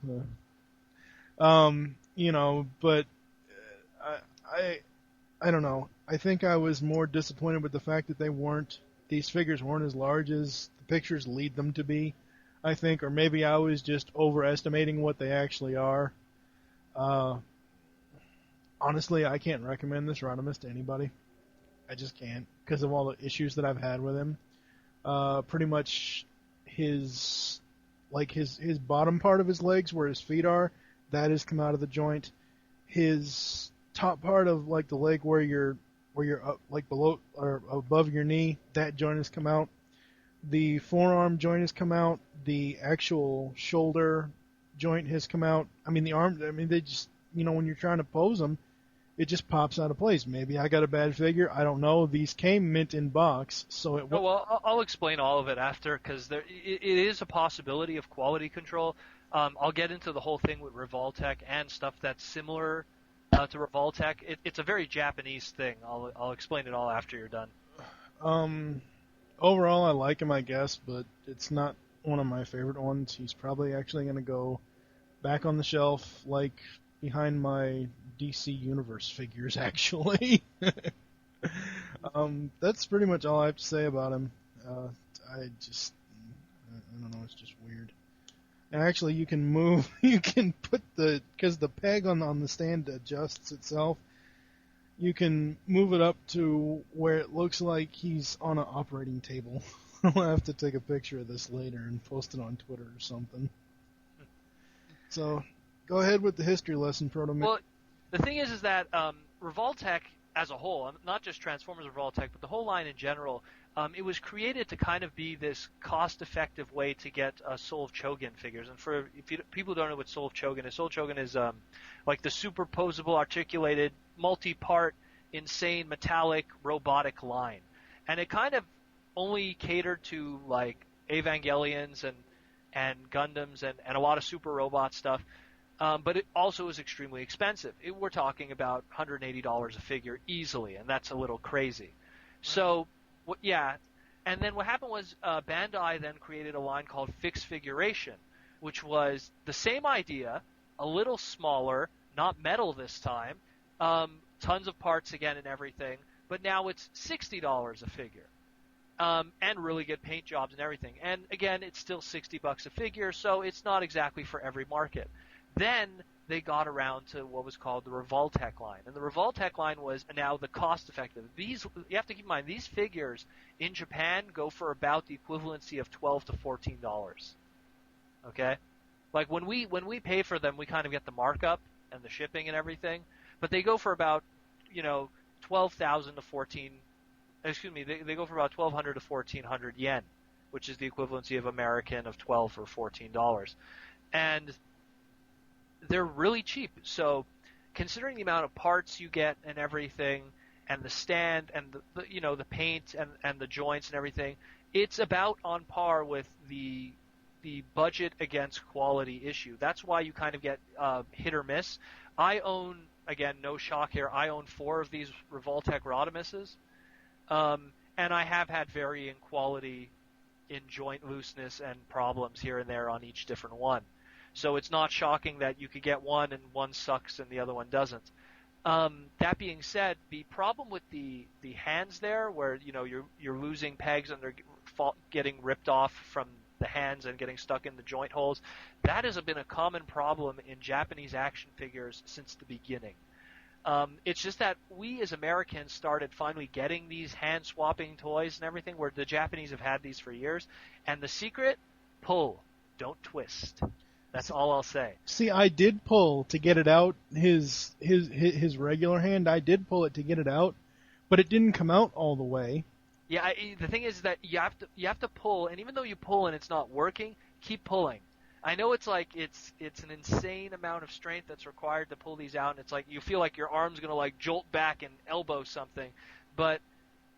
C: but I don't know. I think I was more disappointed with the fact that these figures weren't as large as the pictures lead them to be. I think, or maybe I was just overestimating what they actually are. Honestly, I can't recommend this Rodimus to anybody. I just can't, because of all the issues that I've had with him. Pretty much his bottom part of his legs, where his feet are, that has come out of the joint. His top part of like the leg where you're up, like below or above your knee, that joint has come out. The forearm joint has come out. The actual shoulder joint has come out. I mean, the arm. I mean, they just, when you're trying to pose them, it just pops out of place. Maybe I got a bad figure. I don't know. These came mint in box, so it.
E: Well, I'll explain all of it after, because it is a possibility of quality control. I'll get into the whole thing with Revoltech and stuff that's similar to Revoltech. It's a very Japanese thing. I'll explain it all after you're done.
C: Overall, I like him, I guess, but it's not one of my favorite ones. He's probably actually going to go back on the shelf, like behind my DC Universe figures, actually. That's pretty much all I have to say about him. I don't know, it's just weird. And actually, you can put because the peg on the stand adjusts itself, you can move it up to where it looks like he's on an operating table. I'll have to take a picture of this later and post it on Twitter or something. So, go ahead with the history lesson, Protoman.
E: Well, the thing is that Revoltech as a whole, not just Transformers Revoltech, but the whole line in general, it was created to kind of be this cost-effective way to get Soul of Chogan figures. And for people who don't know what Soul of Chogan is like the superposable, articulated, multi-part, insane, metallic, robotic line. And it kind of only catered to like Evangelions and Gundams and a lot of super robot stuff. But it also was extremely expensive. We're talking about $180 a figure easily, and that's a little crazy. So, yeah. And then what happened was Bandai then created a line called Fixed Figuration, which was the same idea, a little smaller, not metal this time, tons of parts again and everything, but now it's $60 a figure. And really good paint jobs and everything. And again, it's still $60 a figure, so it's not exactly for every market. Then they got around to what was called the Revoltech line. And the Revoltech line was now the cost-effective. You have to keep in mind, these figures in Japan go for about the equivalency of $12 to $14. Okay? Like when we pay for them, we kind of get the markup and the shipping and everything. But they go for about, 12,000 to 14. Excuse me, they go for about 1,200 to 1,400 yen, which is the equivalency of American of $12 or $14. And they're really cheap. So considering the amount of parts you get and everything, and the stand and the paint and the joints and everything, it's about on par with the budget against quality issue. That's why you kind of get hit or miss. I own, again, no shock here, I own 4 of these Revoltech Rodimuses. And I have had varying quality in joint looseness and problems here and there on each different one. So it's not shocking that you could get one and one sucks and the other one doesn't. That being said, the problem with the hands there, where you're losing pegs and they're getting ripped off from the hands and getting stuck in the joint holes, that has been a common problem in Japanese action figures since the beginning. It's just that we as Americans started finally getting these hand-swapping toys and everything, where the Japanese have had these for years. And the secret, pull, don't twist. That's all I'll say.
C: See, I did pull to get it out, his regular hand. I did pull it to get it out, but it didn't come out all the way.
E: Yeah, the thing is that you have to pull, and even though you pull and it's not working, keep pulling. I know it's like it's an insane amount of strength that's required to pull these out, and it's like you feel like your arm's going to like jolt back and elbow something, but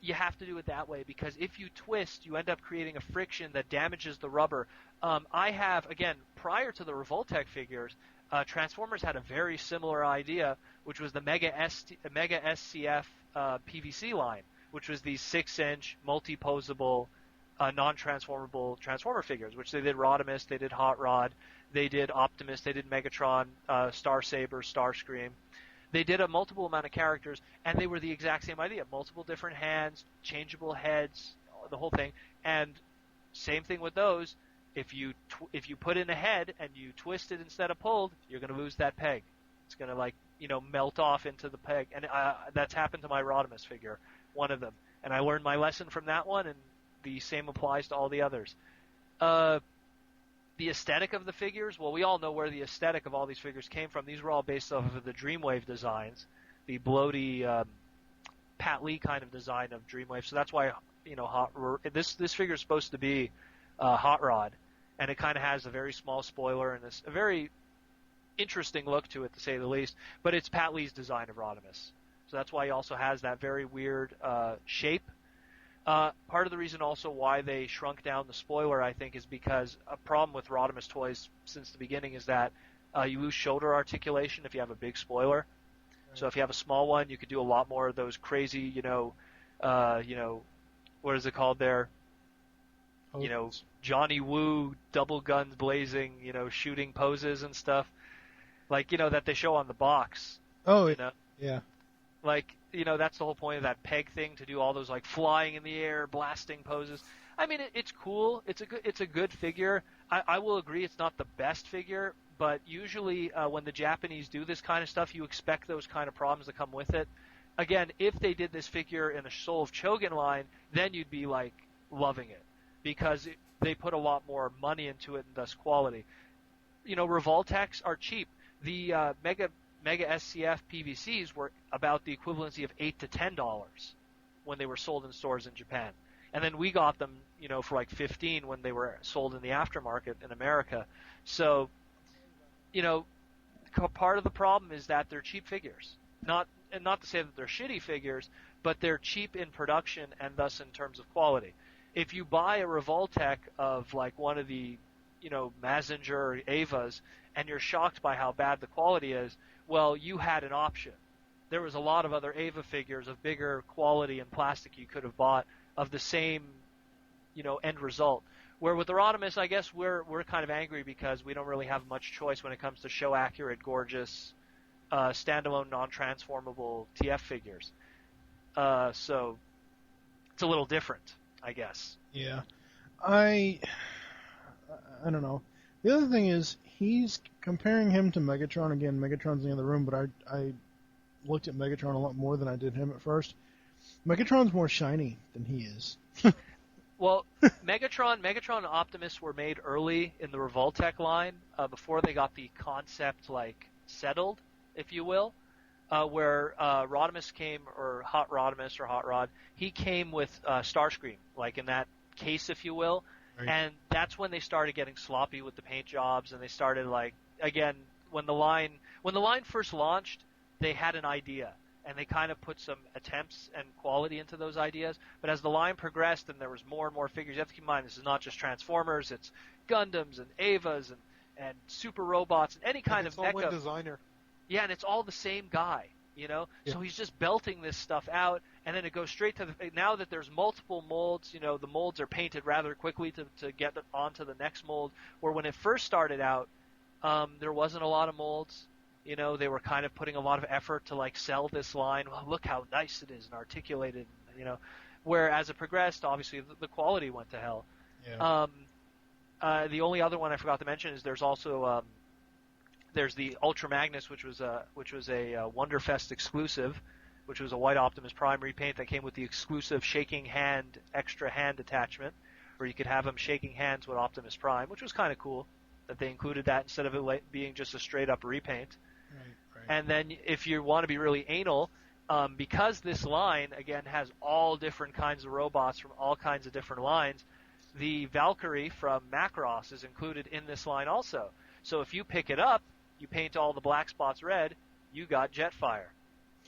E: you have to do it that way, because if you twist, you end up creating a friction that damages the rubber. I have, again, prior to the Revoltech figures, Transformers had a very similar idea, which was the Mega SCF PVC line, which was these 6-inch multi-posable non-transformable Transformer figures, which they did Rodimus, they did Hot Rod, they did Optimus, they did Megatron, Star Saber, Starscream. They did a multiple amount of characters, and they were the exact same idea. Multiple different hands, changeable heads, the whole thing. And same thing with those. If you put in a head and you twist it instead of pulled, you're going to lose that peg. It's going to melt off into the peg. And that's happened to my Rodimus figure, one of them. And I learned my lesson from that one, and the same applies to all the others. The aesthetic of the figures, well, we all know where the aesthetic of all these figures came from. These were all based off of the Dreamwave designs, the bloaty Pat Lee kind of design of Dreamwave. So that's why, this figure is supposed to be Hot Rod, and it kind of has a very small spoiler and a very interesting look to it, to say the least. But it's Pat Lee's design of Rodimus. So that's why he also has that very weird shape. Part of the reason also why they shrunk down the spoiler, I think, is because a problem with Rodimus toys since the beginning is that you lose shoulder articulation if you have a big spoiler. Right. So if you have a small one, you could do a lot more of those crazy, what is it called there?
C: Poses.
E: Johnny Woo double guns blazing, shooting poses and stuff, like that they show on the box.
C: Oh, yeah.
E: Like, that's the whole point of that peg thing, to do all those like flying in the air, blasting poses. I mean, it's cool. It's a good figure. I will agree it's not the best figure, but usually when the Japanese do this kind of stuff, you expect those kind of problems to come with it. Again, if they did this figure in a Soul of Chogan line, then you'd be like loving it. because they put a lot more money into it and thus quality. Revoltechs are cheap. The Mega SCF PVCs were about the equivalency of $8 to $10 when they were sold in stores in Japan. And then we got them, for like $15 when they were sold in the aftermarket in America. So, part of the problem is that they're cheap figures. Not to say that they're shitty figures, but they're cheap in production and thus in terms of quality. If you buy a Revoltech of like one of the, Mazinger or Avas, and you're shocked by how bad the quality is, well, you had an option. There was a lot of other Ava figures of bigger quality and plastic you could have bought of the same, end result. Where with the Rodimus, I guess we're kind of angry because we don't really have much choice when it comes to show accurate, gorgeous, standalone, non-transformable TF figures. So it's a little different, I guess.
C: Yeah, I don't know. The other thing is he's comparing him to Megatron again. Megatron's in the other room, but I looked at Megatron a lot more than I did him at first. Megatron's more shiny than he is.
E: Well, Megatron and Optimus were made early in the Revoltech line before they got the concept settled, if you will. Where Rodimus came, or Hot Rodimus or Hot Rod, he came with Starscream, in that case, if you will. Right. And that's when they started getting sloppy with the paint jobs, and they started again, when the line first launched, they had an idea, and they kind of put some attempts and quality into those ideas. But as the line progressed and there was more and more figures, you have to keep in mind this is not just Transformers, it's Gundams and Avas and super robots and any kind of mecha.
D: It's all one designer.
E: Yeah, and it's all the same guy, Yeah. So he's just belting this stuff out, and then it goes straight to now that there's multiple molds, the molds are painted rather quickly to get onto the next mold, where when it first started out, there wasn't a lot of molds. They were kind of putting a lot of effort to sell this line. Well, look how nice it is and articulated, Where as it progressed, obviously the quality went to hell. Yeah. The only other one I forgot to mention is there's also there's the Ultra Magnus, which was a Wonderfest exclusive, which was a white Optimus Prime repaint that came with the exclusive shaking hand, extra hand attachment, where you could have him shaking hands with Optimus Prime, which was kind of cool that they included that instead of it being just a straight up repaint. Right. And then if you want to be really anal, because this line again has all different kinds of robots from all kinds of different lines, the Valkyrie from Macross is included in this line also. So if you pick it up, you paint all the black spots red, you got Jetfire.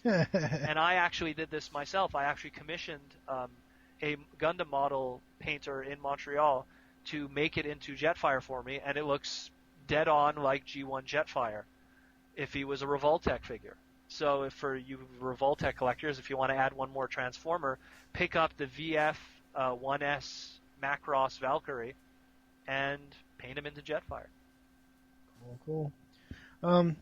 E: And I actually did this myself. I actually commissioned a Gundam model painter in Montreal to make it into Jetfire for me, and it looks dead on like G1 Jetfire if he was a Revoltech figure. So if for you Revoltech collectors, if you want to add one more Transformer, pick up the VF 1S Macross Valkyrie and paint him into Jetfire.
C: Cool.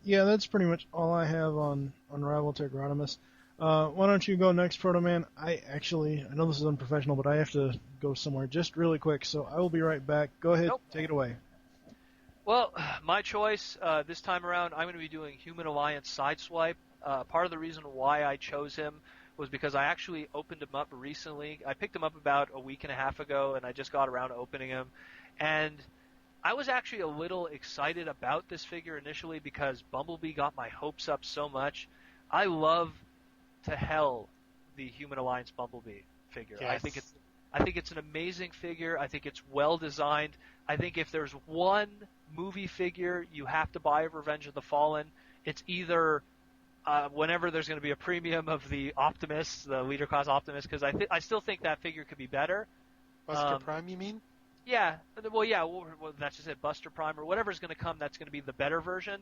C: Yeah, that's pretty much all I have on Revoltech Rodimus. Why don't you go next, Protoman? I know this is unprofessional, but I have to go somewhere just really quick, so I will be right back. Go ahead, Take it away.
E: Well, my choice this time around, I'm going to be doing Human Alliance Sideswipe. Part of the reason why I chose him was because I actually opened him up recently. I picked him up about a week and a half ago, and I just got around to opening him. And I was actually a little excited about this figure initially because Bumblebee got my hopes up so much. I love to hell the Human Alliance Bumblebee figure. Yes. I think it's an amazing figure. I think it's well designed. I think if there's one movie figure you have to buy of Revenge of the Fallen, it's either whenever there's going to be a premium of the Optimus, the leader class Optimus, because I still think that figure could be better.
D: Buster Prime, you mean?
E: Yeah. Well, that's just it. Buster Prime or whatever's going to come, that's going to be the better version.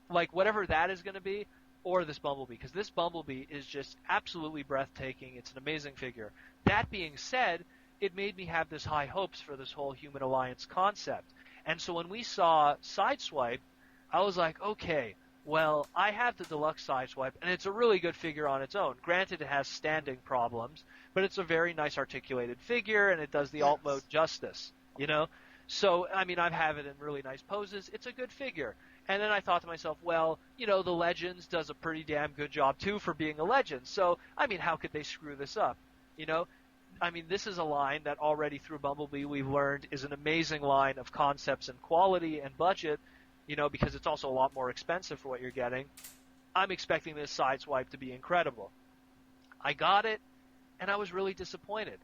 E: Whatever that is going to be, or this Bumblebee, because this Bumblebee is just absolutely breathtaking. It's an amazing figure. That being said, it made me have this high hopes for this whole Human Alliance concept. And so when we saw Sideswipe, I was like, okay, well, I have the deluxe Sideswipe, and it's a really good figure on its own. Granted, it has standing problems, but it's a very nice articulated figure, and it does the alt mode justice, So, I have it in really nice poses. It's a good figure. And then I thought to myself, well, the Legends does a pretty damn good job, too, for being a Legend. So, how could they screw this up? I mean, this is a line that already through Bumblebee we've learned is an amazing line of concepts and quality and budget, because it's also a lot more expensive for what you're getting. I'm expecting this Sideswipe to be incredible. I got it, and I was really disappointed.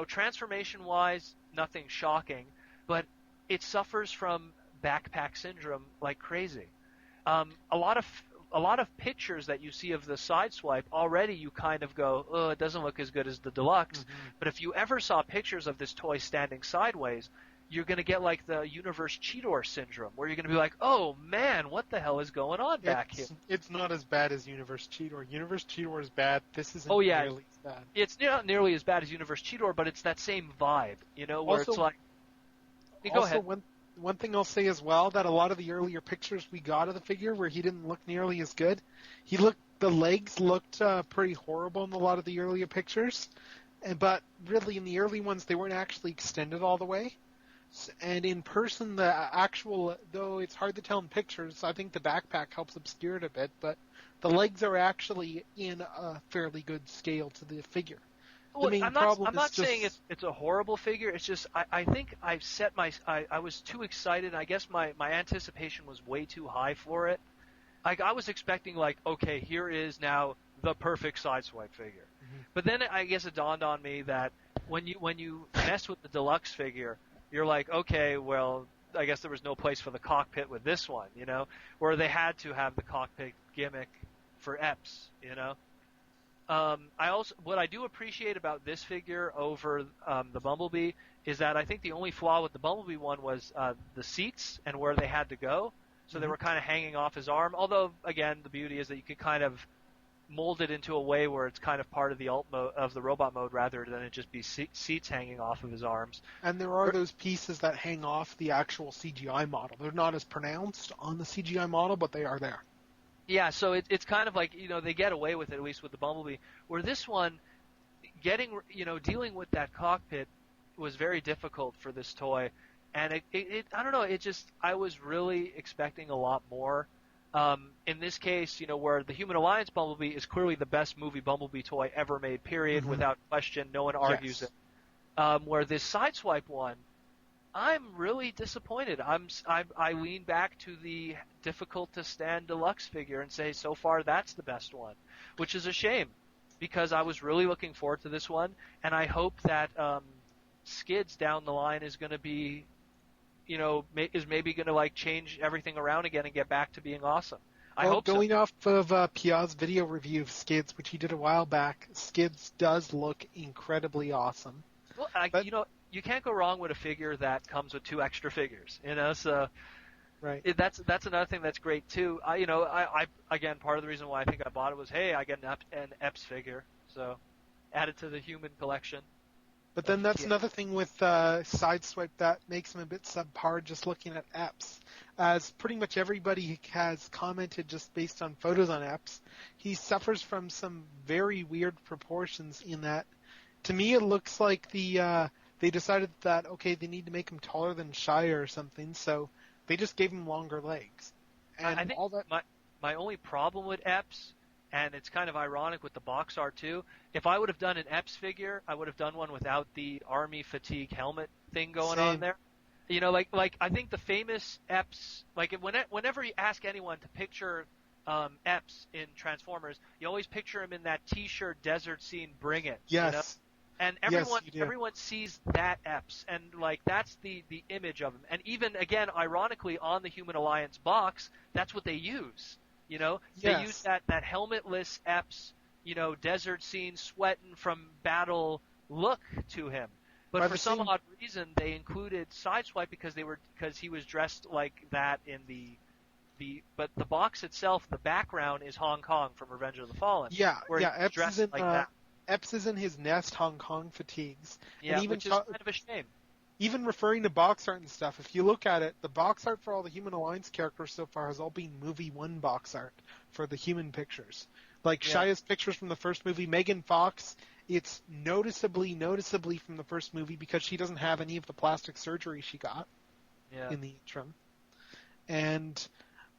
E: Transformation-wise, nothing shocking, but it suffers from backpack syndrome like crazy. A lot of pictures that you see of the Sideswipe, already you kind of go, oh, it doesn't look as good as the Deluxe. Mm-hmm. But if you ever saw pictures of this toy standing sideways, you're going to get like the Universe Cheetor syndrome, where you're going to be like, oh man, what the hell is going on back here?
D: It's not as bad as Universe Cheetor. Universe Cheetor is bad. This isn't nearly as bad.
E: It's not nearly as bad as Universe Cheetor, but it's that same vibe, where also, it's like... Go ahead.
D: One thing I'll say as well, that a lot of the earlier pictures we got of the figure where he didn't look nearly as good, the legs looked pretty horrible in a lot of the earlier pictures, but really in the early ones they weren't actually extended all the way. And in person, the actual, though it's hard to tell in pictures, I think the backpack helps obscure it a bit, but the legs are actually in a fairly good scale to the figure.
E: Well, I'm not saying it's a horrible figure. It's just I think I've set I was too excited. I guess my anticipation was way too high for it. I was expecting okay, here is now the perfect Sideswipe figure. Mm-hmm. But then I guess it dawned on me that when you mess with the Deluxe figure, you're like, okay, well, I guess there was no place for the cockpit with this one, where they had to have the cockpit gimmick for Epps, what I do appreciate about this figure over the Bumblebee is that I think the only flaw with the Bumblebee one was the seats and where they had to go. So they were kind of hanging off his arm. Although, again, the beauty is that you could kind of mold it into a way where it's kind of part of the alt mode of the robot mode rather than it just be seats hanging off of his arms.
D: And there are those pieces that hang off the actual CGI model. They're not as pronounced on the CGI model, but they are there.
E: Yeah, so it's kind of like, they get away with it, at least with the Bumblebee, where this one, dealing with that cockpit was very difficult for this toy. And it I don't know, I was really expecting a lot more. In this case, where the Human Alliance Bumblebee is clearly the best movie Bumblebee toy ever made, period, mm-hmm. without question, no one argues it. Where this Sideswipe one, I'm really disappointed. I lean back to the difficult-to-stand Deluxe figure and say, so far, that's the best one, which is a shame, because I was really looking forward to this one, and I hope that Skids down the line is going to be, is maybe going to change everything around again and get back to being awesome. I hope
D: going off of Pia's video review of Skids, which he did a while back, Skids does look incredibly awesome.
E: Well, you can't go wrong with a figure that comes with 2 extra figures, so
D: right.
E: That's another thing that's great too. I again, part of the reason why I think I bought it was, hey, I get an Epps figure, so add it to the human collection.
D: But then that's another thing with Sideswipe that makes him a bit subpar just looking at Epps. As pretty much everybody has commented just based on photos on Epps, he suffers from some very weird proportions in that, to me it looks like they decided that, okay, they need to make him taller than Shire or something, so they just gave him longer legs. And
E: I think all that... my only problem with Epps, and it's kind of ironic with the box art too, if I would have done an Epps figure, I would have done one without the army fatigue helmet thing going on there. I think the famous Epps, whenever you ask anyone to picture Epps in Transformers, you always picture him in that T-shirt desert scene, Bring It.
D: Yes.
E: And everyone sees that Epps, and that's the image of him. And even again, ironically, on the Human Alliance box, that's what they use. They use that helmetless Epps, desert scene, sweating from battle look to him. But for some odd reason, they included Sideswipe because he was dressed like that in but the box itself, the background is Hong Kong from Revenge of the Fallen.
D: Epps is in that. Epps is in his Nest Hong Kong fatigues.
E: Yeah,
D: and even
E: which is kind of a shame.
D: Even referring to box art and stuff, if you look at it, the box art for all the Human Alliance characters so far has all been Movie 1 box art for the human pictures. Shia's pictures from the first movie, Megan Fox, it's noticeably from the first movie because she doesn't have any of the plastic surgery she got in the interim. And,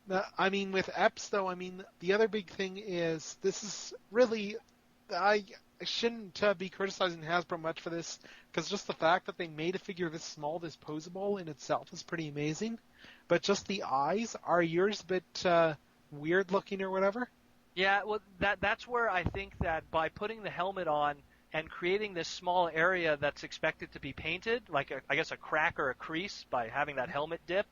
D: with Epps, though, the other big thing is this is really... shouldn't be criticizing Hasbro much for this, because just the fact that they made a figure this small, this posable in itself is pretty amazing. But just the eyes, are yours a bit weird looking or whatever?
E: Yeah, well, that's where I think that by putting the helmet on and creating this small area that's expected to be painted, like I guess a crack or a crease by having that helmet dip,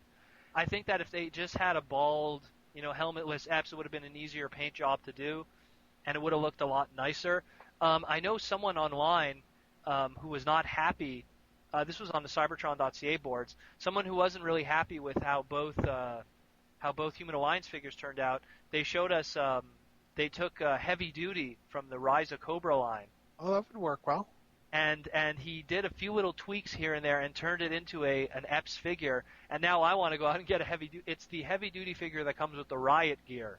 E: I think that if they just had a bald, helmetless Epps, it would have been an easier paint job to do, and it would have looked a lot nicer. I know someone online who was not happy. This was on the Cybertron.ca boards. Someone who wasn't really happy with how both Human Alliance figures turned out. They showed us they took Heavy Duty from the Rise of Cobra line.
D: Oh, that would work well.
E: And he did a few little tweaks here and there and turned it into an Epps figure. And now I want to go out and get a Heavy Duty. It's the Heavy Duty figure that comes with the Riot gear.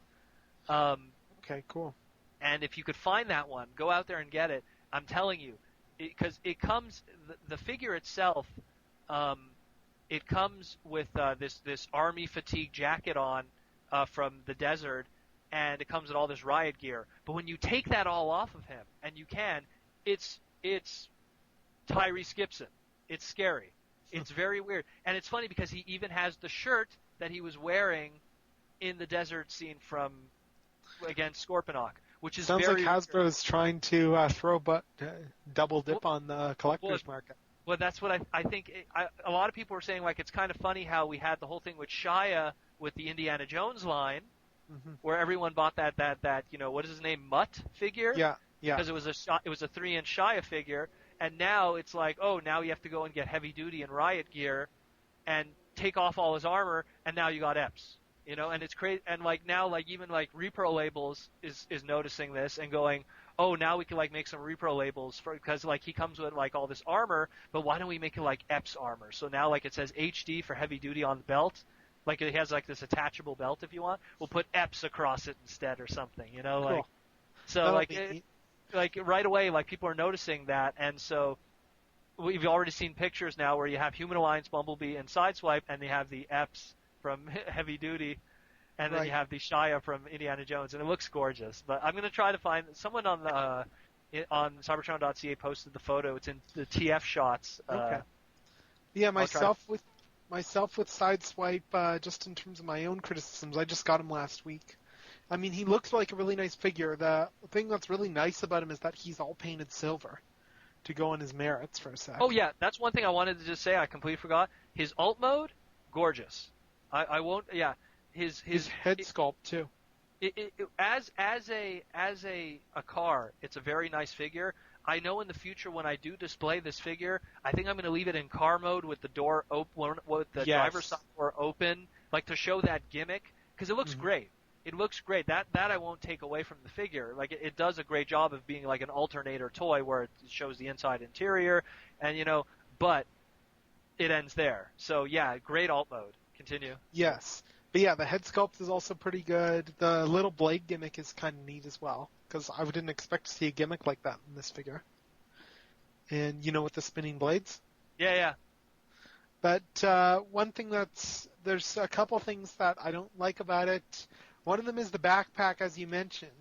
D: Okay, cool.
E: And if you could find that one, go out there and get it. I'm telling you, because it comes, the figure itself, it comes with this army fatigue jacket on from the desert, and it comes with all this Riot gear. But when you take that all off of him, and you can, it's Tyrese Gibson. It's scary. It's very weird. And it's funny because he even has the shirt that he was wearing in the desert scene from against Scorponok, which is
D: sounds
E: very
D: like Hasbro's trying to throw double dip on the collector's market.
E: Well, that's what I think. A lot of people were saying, like, it's kind of funny how we had the whole thing with Shia with the Indiana Jones line, where everyone bought that what is his name, Mutt figure?
D: Yeah.
E: Because it was a 3-inch Shia figure, and now it's like, oh, now you have to go and get Heavy Duty and Riot gear, and take off all his armor, and now you got Epps. And it's crazy. And now even Repro Labels is noticing this and going, oh, now we can make some Repro Labels because he comes with all this armor, but why don't we make it like Epps armor? So now it says HD for Heavy Duty on the belt. It has this attachable belt if you want. We'll put Epps across it instead or something,
D: Cool.
E: So right away, people are noticing that, and so we've already seen pictures now where you have Human Alliance Bumblebee and Sideswipe, and they have the Epps from Heavy Duty, and then you have the Shia from Indiana Jones, and it looks gorgeous. But I'm going to try to find someone on Cybertron.ca posted the photo. It's in the TF shots.
D: Okay. Yeah, myself with Sideswipe, just in terms of my own criticisms, I just got him last week. I mean, he looks like a really nice figure. The thing that's really nice about him is that he's all painted silver to go on his merits for a sec.
E: Oh, yeah, that's one thing I wanted to just say. I completely forgot. His alt mode, gorgeous. I won't. Yeah, his
D: head sculpt too.
E: As a car, it's a very nice figure. I know in the future when I do display this figure, I think I'm going to leave it in car mode with the door open, with the driver's side door open, to show that gimmick because it looks great. It looks great. That I won't take away from the figure. It does a great job of being an alternator toy where it shows the inside interior, and but it ends there. So yeah, great alt mode. Continue.
D: Yes. But yeah, the head sculpt is also pretty good. The little blade gimmick is kind of neat as well, because I didn't expect to see a gimmick like that in this figure. And with the spinning blades?
E: Yeah.
D: But one thing there's a couple things that I don't like about it. One of them is the backpack, as you mentioned.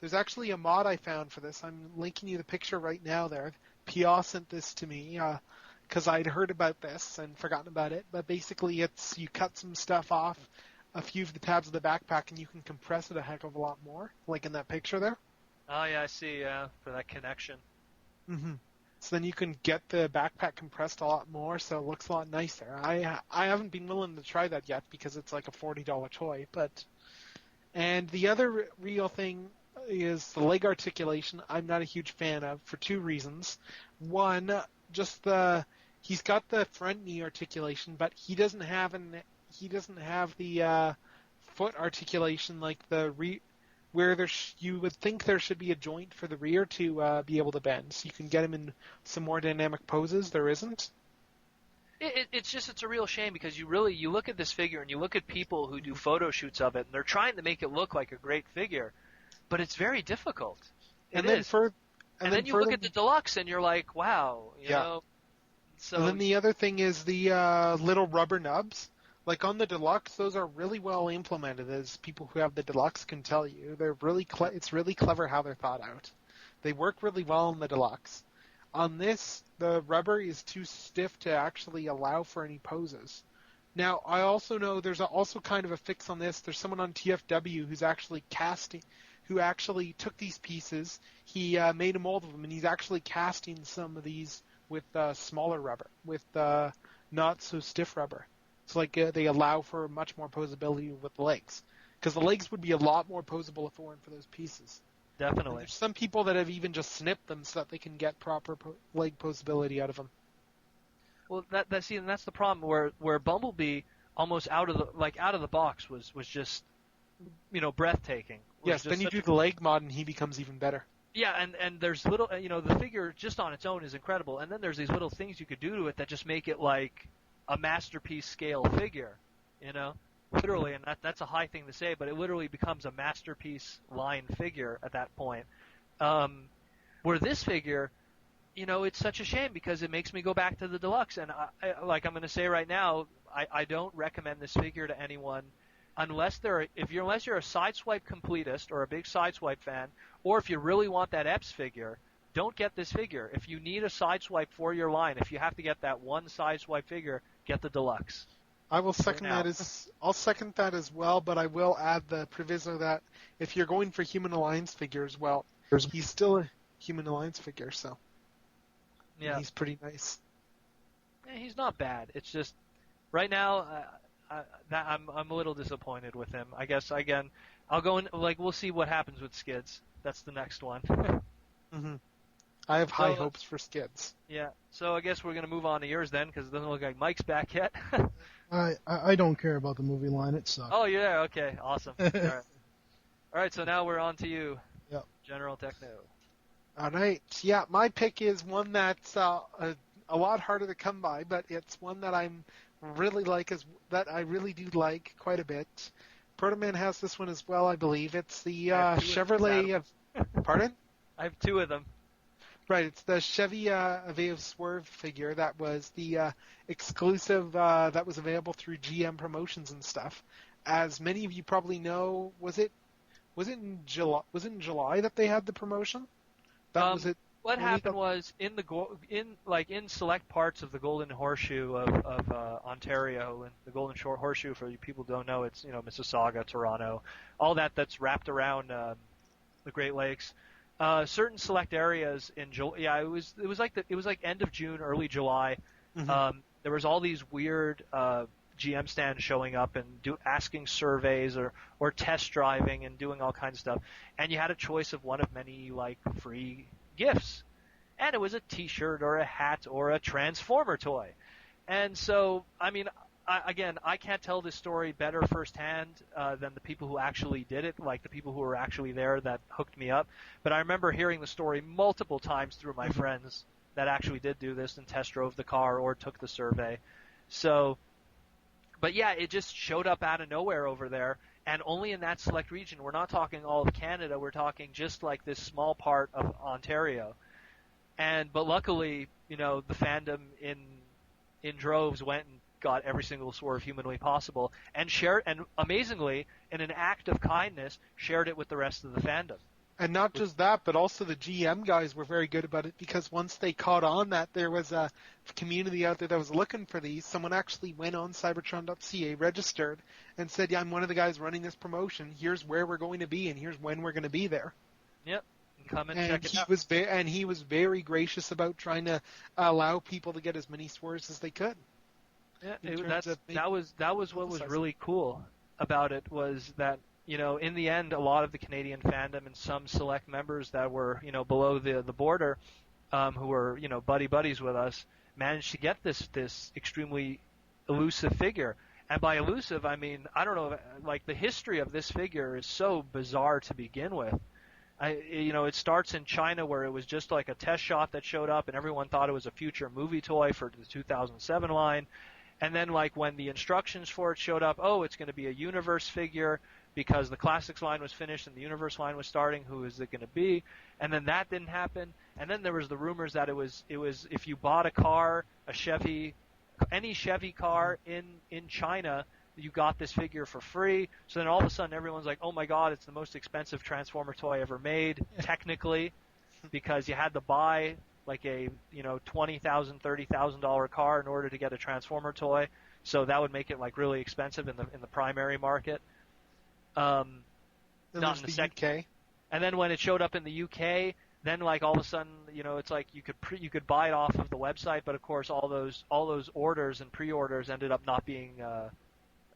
D: There's actually a mod I found for this. I'm linking you the picture right now there. Pia sent this to me because I'd heard about this and forgotten about it. But basically it's you cut some stuff off a few of the tabs of the backpack and you can compress it a heck of a lot more, like in that picture there.
E: Oh, yeah, I see, for that connection.
D: Mm-hmm. So then you can get the backpack compressed a lot more, so it looks a lot nicer. I haven't been willing to try that yet because it's like a $40 toy, but... And the other real thing is the leg articulation I'm not a huge fan of for two reasons. One, just he's got the front knee articulation, but he doesn't have the foot articulation like where you would think there should be a joint for the rear to be able to bend. So you can get him in some more dynamic poses. There isn't.
E: It's a real shame because you look at this figure and you look at people who do photo shoots of it and they're trying to make it look like a great figure, but it's very difficult. And then you look at the deluxe and you're like, wow, you know. So
D: and then the other thing is the little rubber nubs. Like on the deluxe, those are really well implemented, as people who have the deluxe can tell you. They're really it's really clever how they're thought out. They work really well in the deluxe. On this, the rubber is too stiff to actually allow for any poses. Now, I also know there's also kind of a fix on this. There's someone on TFW who's actually who actually took these pieces. He made a mold of them, and he's actually casting some of these with smaller rubber, with not so stiff rubber. So they allow for much more posability with the legs. Because the legs would be a lot more posable if it weren't for those pieces.
E: Definitely.
D: And there's some people that have even just snipped them so that they can get proper leg posability out of them.
E: Well, that's the problem where Bumblebee almost out of the box was just, breathtaking.
D: Yes, then you do the leg mod and he becomes even better.
E: Yeah, and there's little, the figure just on its own is incredible, and then there's these little things you could do to it that just make it like a masterpiece scale figure, literally, and that's a high thing to say, but it literally becomes a masterpiece line figure at that point. Where this figure, it's such a shame because it makes me go back to the deluxe, and I'm going to say right now, I don't recommend this figure to anyone unless you're a Sideswipe completist or a big Sideswipe fan, or if you really want that Epps figure, don't get this figure. If you need a Sideswipe for your line, if you have to get that one Sideswipe figure, get the deluxe.
D: I will second I'll second that as well, but I will add the proviso that if you're going for Human Alliance figures, well, he's still a Human Alliance figure, so yeah, he's pretty nice.
E: Yeah, he's not bad. It's just right now I'm a little disappointed with him. I guess again, I'll go in we'll see what happens with Skids. That's the next one.
D: Mm-hmm. I have high hopes for Skids.
E: Yeah, so I guess we're going to move on to yours then, because it doesn't look like Mike's back yet.
C: I don't care about the movie line. It sucks.
E: Oh, yeah, okay, awesome. All right, so now we're on to you, General Tekno.
D: All right, yeah, my pick is one that's a lot harder to come by, but it's one that I really do like quite a bit. Protoman has this one as well, I believe. It's the Chevrolet of... Pardon?
E: I have two of them.
D: Right, it's the Chevy Aveo Swerve figure that was the exclusive that was available through GM promotions and stuff. As many of you probably know, was it in July that they had the promotion? Was it.
E: What happened was in select parts of the Golden Horseshoe of Ontario, and the Golden Horseshoe, for you people who don't know, it's Mississauga, Toronto, all that's wrapped around the Great Lakes. Certain select areas in July. Yeah, it was like end of June, early July. Mm-hmm. There was all these weird GM stands showing up and asking surveys or test driving and doing all kinds of stuff. And you had a choice of one of many free gifts, and it was a T-shirt or a hat or a Transformer toy. And so, I can't tell this story better firsthand than the people who actually did it, like the people who were actually there that hooked me up. But I remember hearing the story multiple times through my friends that actually did do this and test drove the car or took the survey. So, but yeah, it just showed up out of nowhere over there, and only in that select region. We're not talking all of Canada. We're talking just like this small part of Ontario. But luckily, the fandom in droves went and got every single Swerve humanly possible, and shared, and amazingly, in an act of kindness, shared it with the rest of the fandom.
D: And not just that, but also the GM guys were very good about it, because once they caught on that there was a community out there that was looking for these, someone actually went on Cybertron.ca, registered, and said, yeah, I'm one of the guys running this promotion. Here's where we're going to be, and here's when we're going to be there.
E: Yep. Come and check it out.
D: He was very gracious about trying to allow people to get as many Swerves as they could.
E: Yeah, that was what was really cool about it, was that in the end, a lot of the Canadian fandom and some select members that were below the border, who were buddies with us, managed to get this extremely elusive figure. And by elusive, I mean, I don't know, the history of this figure is so bizarre to begin with. It starts in China, where it was just like a test shot that showed up, and everyone thought it was a future movie toy for the 2007 line. And then, when the instructions for it showed up, it's going to be a Universe figure because the Classics line was finished and the Universe line was starting. Who is it going to be? And then that didn't happen. And then there was the rumors that it was if you bought a car, any Chevy car in China, you got this figure for free. So then all of a sudden everyone's like, oh my God, it's the most expensive Transformer toy ever made, technically. because you had to buy like a $20,000, $30,000 car in order to get a Transformer toy. So that would make it like really expensive in the primary market. Not in the
D: UK.
E: And then when it showed up in the UK, then like all of a sudden, it's like you could buy it off of the website, but of course all those orders and pre-orders ended up not being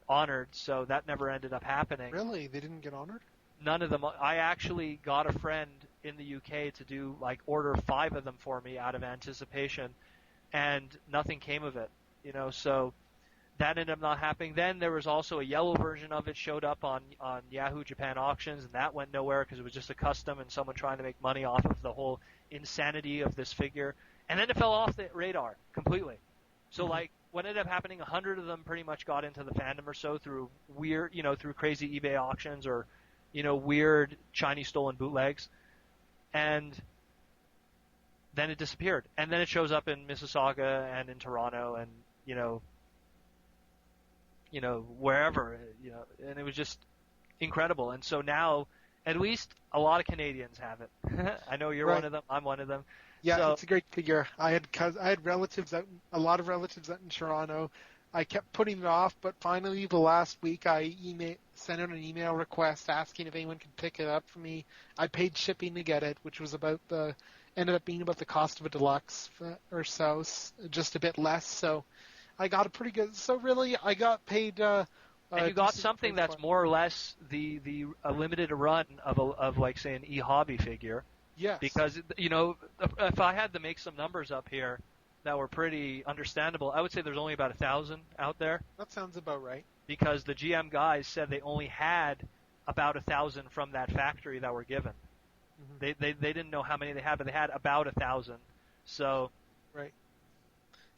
E: honored, so that never ended up happening.
D: Really? They didn't get honored?
E: None of them. I actually got a friend in the UK to do like order 5 of them for me out of anticipation, and nothing came of it. So that ended up not happening. Then there was also a yellow version of it showed up on Yahoo Japan Auctions, and that went nowhere because it was just a custom and someone trying to make money off of the whole insanity of this figure. And then it fell off the radar completely. So like what ended up happening, 100 of them pretty much got into the fandom or so through weird, through crazy eBay auctions or weird Chinese stolen bootlegs, and then it disappeared. And then it shows up in Mississauga and in Toronto and wherever, and it was just incredible. And so now, at least a lot of Canadians have it. I know you're one of them. I'm one of them.
D: Yeah,
E: so,
D: it's a great figure. I had relatives out, a lot of relatives out in Toronto. I kept putting it off, but finally the last week I sent out an email request asking if anyone could pick it up for me. I paid shipping to get it, which was ended up being about the cost of a deluxe or so, just a bit less. So I got a pretty good. So really, I got paid. And
E: you got something that's more or less a limited run of like say an e-hobby figure.
D: Yes.
E: Because if I had to make some numbers up here that were pretty understandable, I would say there's only about 1,000 out there.
D: That sounds about right.
E: Because the GM guys said they only had about 1,000 from that factory that were given. Mm-hmm. They didn't know how many they had, but they had about 1,000. So.
D: Right.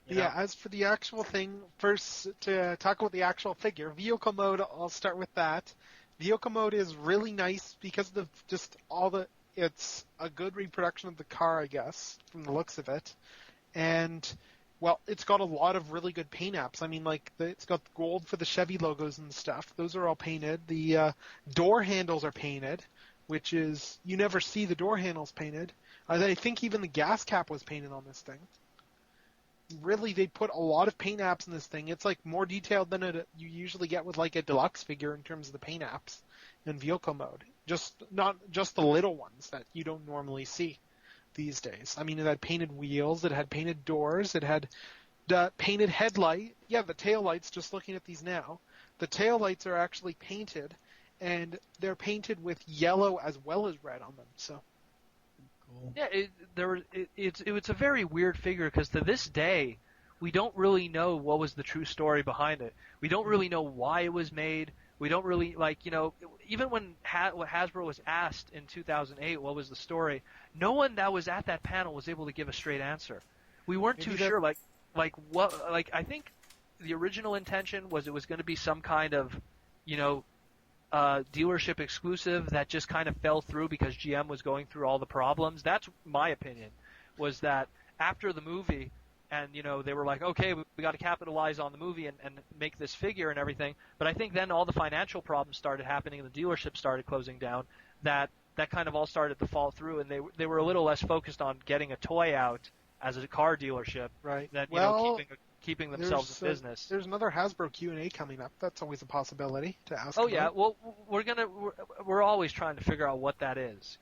D: Yeah, as for the actual thing, first to talk about the actual figure, vehicle mode, I'll start with that. Vehicle mode is really nice because of it's a good reproduction of the car, I guess, from the looks of it. And, well, it's got a lot of really good paint apps. I mean, like, it's got gold for the Chevy logos and stuff. Those are all painted. The door handles are painted, which is, you never see the door handles painted. I think even the gas cap was painted on this thing. Really, they put a lot of paint apps in this thing. It's like more detailed than you usually get with like a deluxe figure in terms of the paint apps in vehicle mode. Not just the little ones that you don't normally see these days. I mean, it had painted wheels, it had painted doors, it had painted headlight. Yeah, the taillights, just looking at these now, the taillights are actually painted, and they're painted with yellow as well as red on them. So.
C: Cool.
E: Yeah, it's a very weird figure because to this day, we don't really know what was the true story behind it. We don't really know why it was made. We don't really, even when Hasbro was asked in 2008 what was the story, no one that was at that panel was able to give a straight answer. We weren't too sure, I think the original intention was it was going to be some kind of, dealership exclusive that just kind of fell through because GM was going through all the problems. That's my opinion, was that after the movie and, they were like, okay, we got to capitalize on the movie and make this figure and everything. But I think then all the financial problems started happening and the dealership started closing down, that kind of all started to fall through, and they were a little less focused on getting a toy out as a car dealership than, keeping themselves in business.
D: There's another Hasbro Q&A coming up. That's always a possibility to ask.
E: Oh about. Yeah, well, we're always trying to figure out what that is,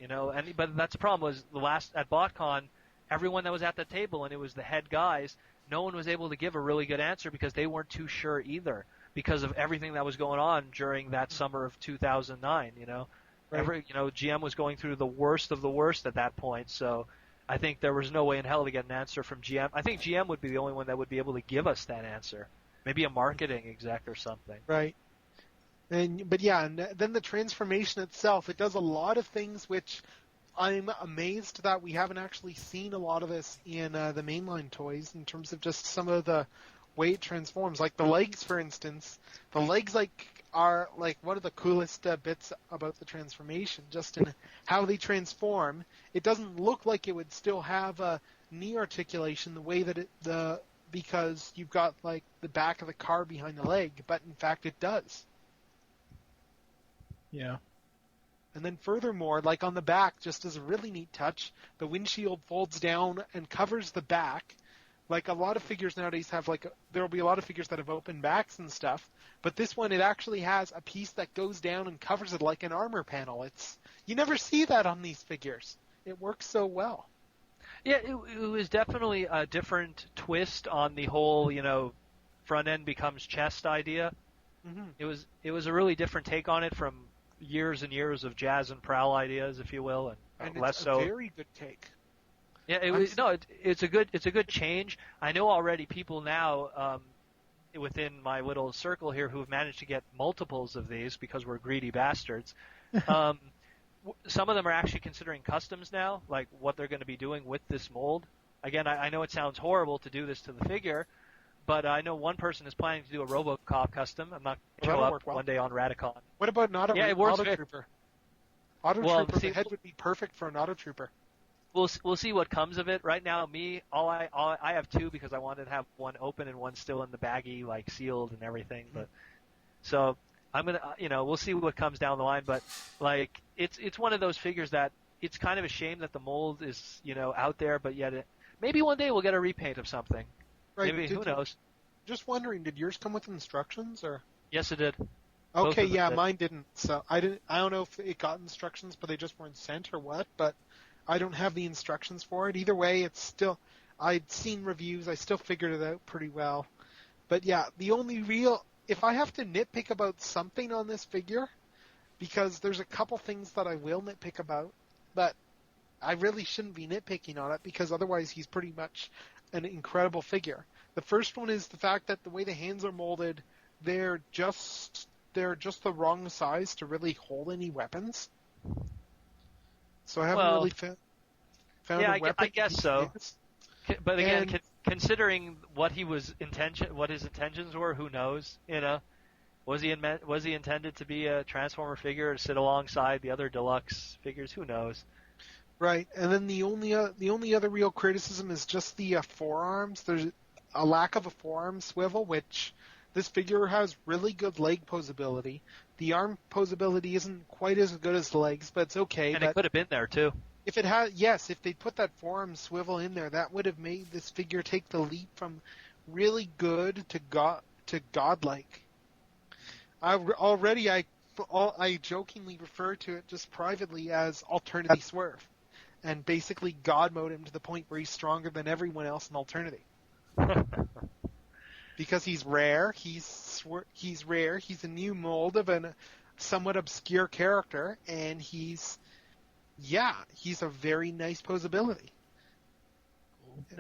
E: but that's the problem was at BotCon, everyone that was at the table, and it was the head guys, no one was able to give a really good answer because they weren't too sure either because of everything that was going on during that summer of 2009, Right. GM was going through the worst of the worst at that point, so I think there was no way in hell to get an answer from GM. I think GM would be the only one that would be able to give us that answer. Maybe a marketing exec or something.
D: Right. And then the transformation itself, it does a lot of things which I'm amazed that we haven't actually seen a lot of this in the mainline toys in terms of just some of the way it transforms. Like the legs, for instance. The legs are one of the coolest bits about the transformation, just in how they transform. It doesn't look like it would still have a knee articulation the way that because you've got like the back of the car behind the leg, but in fact it does.
C: Yeah.
D: And then furthermore, like on the back, just as a really neat touch, the windshield folds down and covers the back. Like a lot of figures nowadays have there will be a lot of figures that have open backs and stuff, but this one, it actually has a piece that goes down and covers it like an armor panel. You never see that on these figures. It works so well.
E: Yeah, it was definitely a different twist on the whole, front end becomes chest idea. Mm-hmm. It was a really different take on it from years and years of Jazz and Prowl ideas, if you will, and less so.
D: It's a very good take.
E: Yeah, it's a good change. I know already people now within my little circle here who have managed to get multiples of these because we're greedy bastards. Some of them are actually considering customs now, like what they're going to be doing with this mold. Again, I know it sounds horrible to do this to the figure, but I know one person is planning to do a RoboCop custom. I'm not going to show up one day on Radicon.
D: What about an Autotrooper? Autotrooper, the head would be perfect for an Autotrooper.
E: We'll see what comes of it. Right now, I have two because I wanted to have one open and one still in the baggie, like sealed and everything. But so I'm gonna, we'll see what comes down the line. But like, it's one of those figures that it's kind of a shame that the mold is out there, but yet maybe one day we'll get a repaint of something.
D: Right.
E: Maybe, who knows?
D: Just wondering, did yours come with instructions or?
E: Yes, it did.
D: Okay, yeah, mine didn't. So I don't know if it got instructions, but they just weren't sent or what. But I don't have the instructions for it. Either way, it's still. I'd seen reviews. I still figured it out pretty well. But yeah, the only real. If I have to nitpick about something on this figure, because there's a couple things that I will nitpick about, but I really shouldn't be nitpicking on it because otherwise he's pretty much an incredible figure. The first one is the fact that the way the hands are molded, they're just the wrong size to really hold any weapons. So I haven't really found a weapon.
E: I guess so. But again, considering what his intentions were, who knows? Was he intended to be a Transformer figure to sit alongside the other deluxe figures? Who knows?
D: Right, and then the only other real criticism is just the forearms. There's a lack of a forearm swivel, which this figure has really good leg posability. The arm posability isn't quite as good as the legs, but it's okay.
E: And it could have been there too.
D: If they put that forearm swivel in there, that would have made this figure take the leap from really good to godlike. I jokingly refer to it just privately as Alternity Swerve. And basically God mode him to the point where he's stronger than everyone else in Alternity. Because he's rare, he's rare, he's a new mold of a somewhat obscure character, and he's a very nice posability.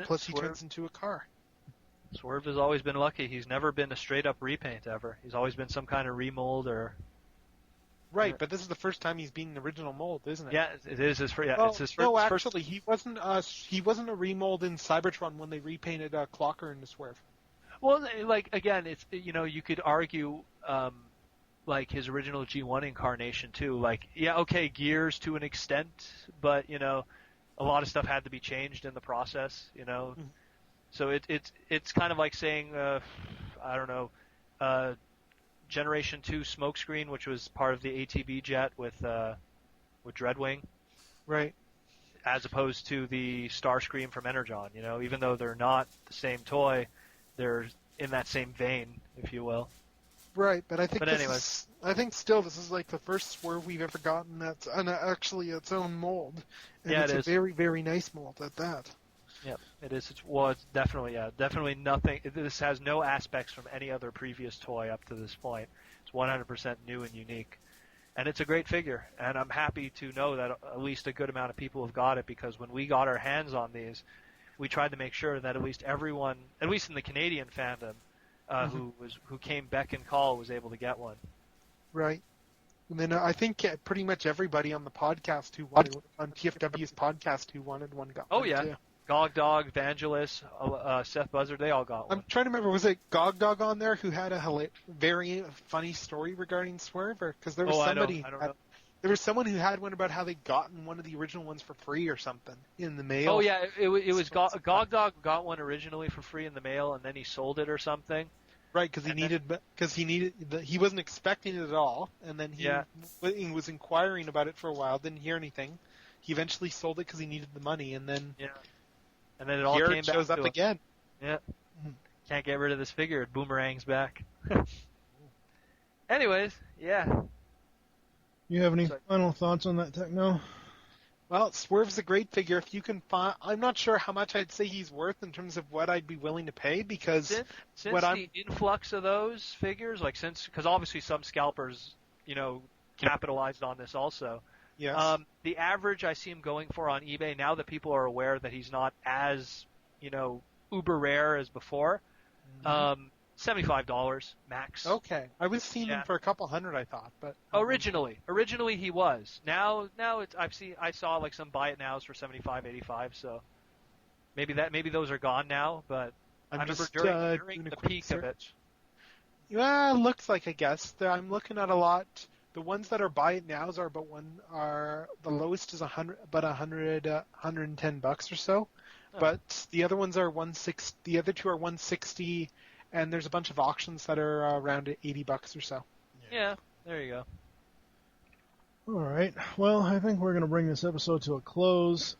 D: Plus he turns into a car.
E: Swerve has always been lucky. He's never been a straight-up repaint ever. He's always been some kind of remold or...
D: Right, but this is the first time he's been an original mold, isn't it?
E: Yeah, it is his first.
D: Well,
E: it's his
D: no,
E: first.
D: Actually, he wasn't a remold in Cybertron when they repainted Clocker into Swerve.
E: Well, like again, it's you could argue like his original G1 incarnation too. Like okay, gears to an extent, but a lot of stuff had to be changed in the process. Mm-hmm. So it's kind of like saying I don't know. Generation 2 Smokescreen, which was part of the ATB jet with Dreadwing,
D: right?
E: As opposed to the Starscream from Energon. Even though they're not the same toy, they're in that same vein, if you will.
D: Right, but I think this is like the first Swerve we've ever gotten that's actually its own mold, and it's a very, very nice mold at that.
E: Yeah, it is. It's definitely nothing. This has no aspects from any other previous toy up to this point. It's 100% new and unique, and it's a great figure. And I'm happy to know that at least a good amount of people have got it, because when we got our hands on these, we tried to make sure that at least everyone, at least in the Canadian fandom, who came beck and call, was able to get one.
D: Right. And then I think pretty much everybody on the podcast on TFW's podcast who wanted one got one.
E: Oh yeah. Too. Gog Dog, Vangelis, Seth Buzzard, they all got one.
D: I'm trying to remember, was it Gog Dog on there who had a very funny story regarding Swerve? Because there was somebody,
E: I don't know.
D: There was someone who had one about how they'd gotten one of the original ones for free or something in the mail.
E: Oh yeah, it was Gog Dog got one originally for free in the mail, and then he sold it or something.
D: Right, because he wasn't expecting it at all, and then he was inquiring about it for a while, didn't hear anything. He eventually sold it because he needed the money, and then
E: and then it all
D: here
E: came
D: it shows
E: back
D: up
E: to
D: again.
E: Yeah, can't get rid of this figure. It boomerangs back. Anyways, yeah.
C: You have any final thoughts on that, Tekno?
D: Well, Swerve's a great figure. If you can find, I'm not sure how much I'd say he's worth in terms of what I'd be willing to pay, because
E: since the influx of those figures, because obviously some scalpers, capitalized on this also.
D: Yes.
E: The average I see him going for on eBay now that people are aware that he's not as, uber rare as before. $75 max.
D: Okay, I was seeing him for a couple hundred, I thought, but
E: originally he was. Now I saw like some buy it nows for $75, $85. So maybe those are gone now, but I remember during the peak of it.
D: Yeah, looks like, I guess. I'm looking at a lot. The ones that are buy it nows are the lowest is $110 or so, but the other ones are $160. The other two are $160. And there's a bunch of auctions that are around $80 or so.
E: Yeah, there you go.
C: All right. Well, I think we're going to bring this episode to a close.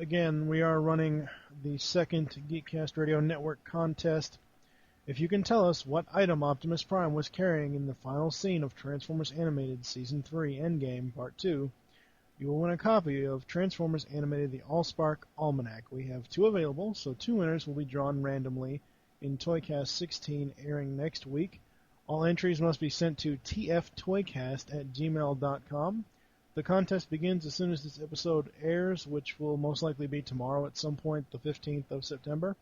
C: Again, we are running the second GeekCast Radio Network contest. If you can tell us what item Optimus Prime was carrying in the final scene of Transformers Animated Season 3 Endgame Part 2, you will win a copy of Transformers Animated The Allspark Almanac. We have 2 available, so 2 winners will be drawn randomly in ToyCast 16, airing next week. All entries must be sent to tftoycast@gmail.com. The contest begins as soon as this episode airs, which will most likely be tomorrow at some point, the 15th of September.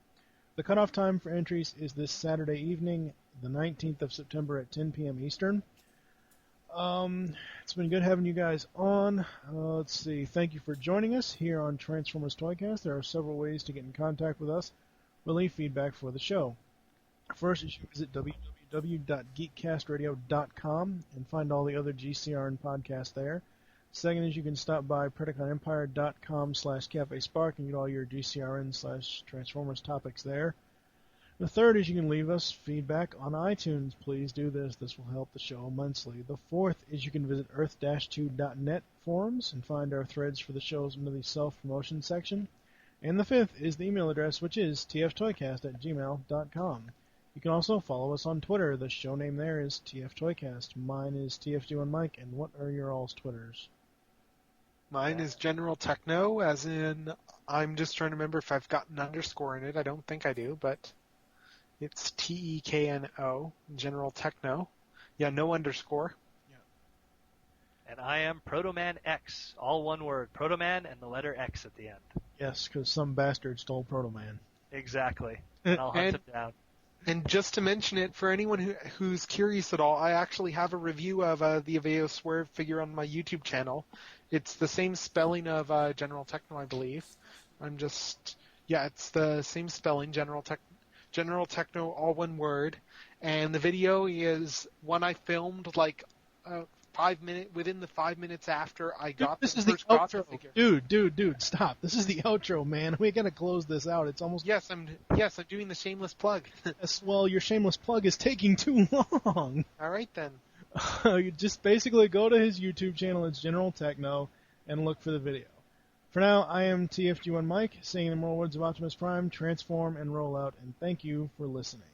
C: The cutoff time for entries is this Saturday evening, the 19th of September at 10 p.m. Eastern. It's been good having you guys on. Let's see. Thank you for joining us here on Transformers ToyCast. There are several ways to get in contact with us. We'll leave feedback for the show. First, you should visit www.geekcastradio.com and find all the other GCRN podcasts there. Second is you can stop by PredicationEmpire.com/CafeSpark and get all your GCRN/Transformers topics there. The third is you can leave us feedback on iTunes. Please do this. This will help the show immensely. The fourth is you can visit earth-2.net forums and find our threads for the shows under the self-promotion section. And the fifth is the email address, which is tftoycast@gmail.com. You can also follow us on Twitter. The show name there is TFToycast. Mine is TFG1Mike. And what are your all's Twitters?
D: Mine is General Tekno, as in, I'm just trying to remember if I've got an underscore in it. I don't think I do, but it's TEKNO, General Tekno. Yeah, no underscore.
E: And I am Protoman X, all one word, Protoman and the letter X at the end.
C: Yes, because some bastard stole Protoman.
E: Exactly. And I'll hunt him down.
D: And just to mention it, for anyone who's curious at all, I actually have a review of the Aveo Swerve figure on my YouTube channel. It's the same spelling of General Tekno, I believe. It's the same spelling, General Tekno, all one word. And the video is one I filmed within the 5 minutes after I got
C: this
D: the
C: is
D: first
C: the
D: Gotham
C: outro.
D: figure.
C: Dude, stop. This is the outro, man. We gotta close this out. It's almost...
D: Yes, I'm doing the shameless plug.
C: Yes, well, your shameless plug is taking too long.
D: All right, then.
C: You just basically go to his YouTube channel, it's General Tekno, and look for the video. For now, I am TFG1Mike, saying the more words of Optimus Prime, transform and roll out, and thank you for listening.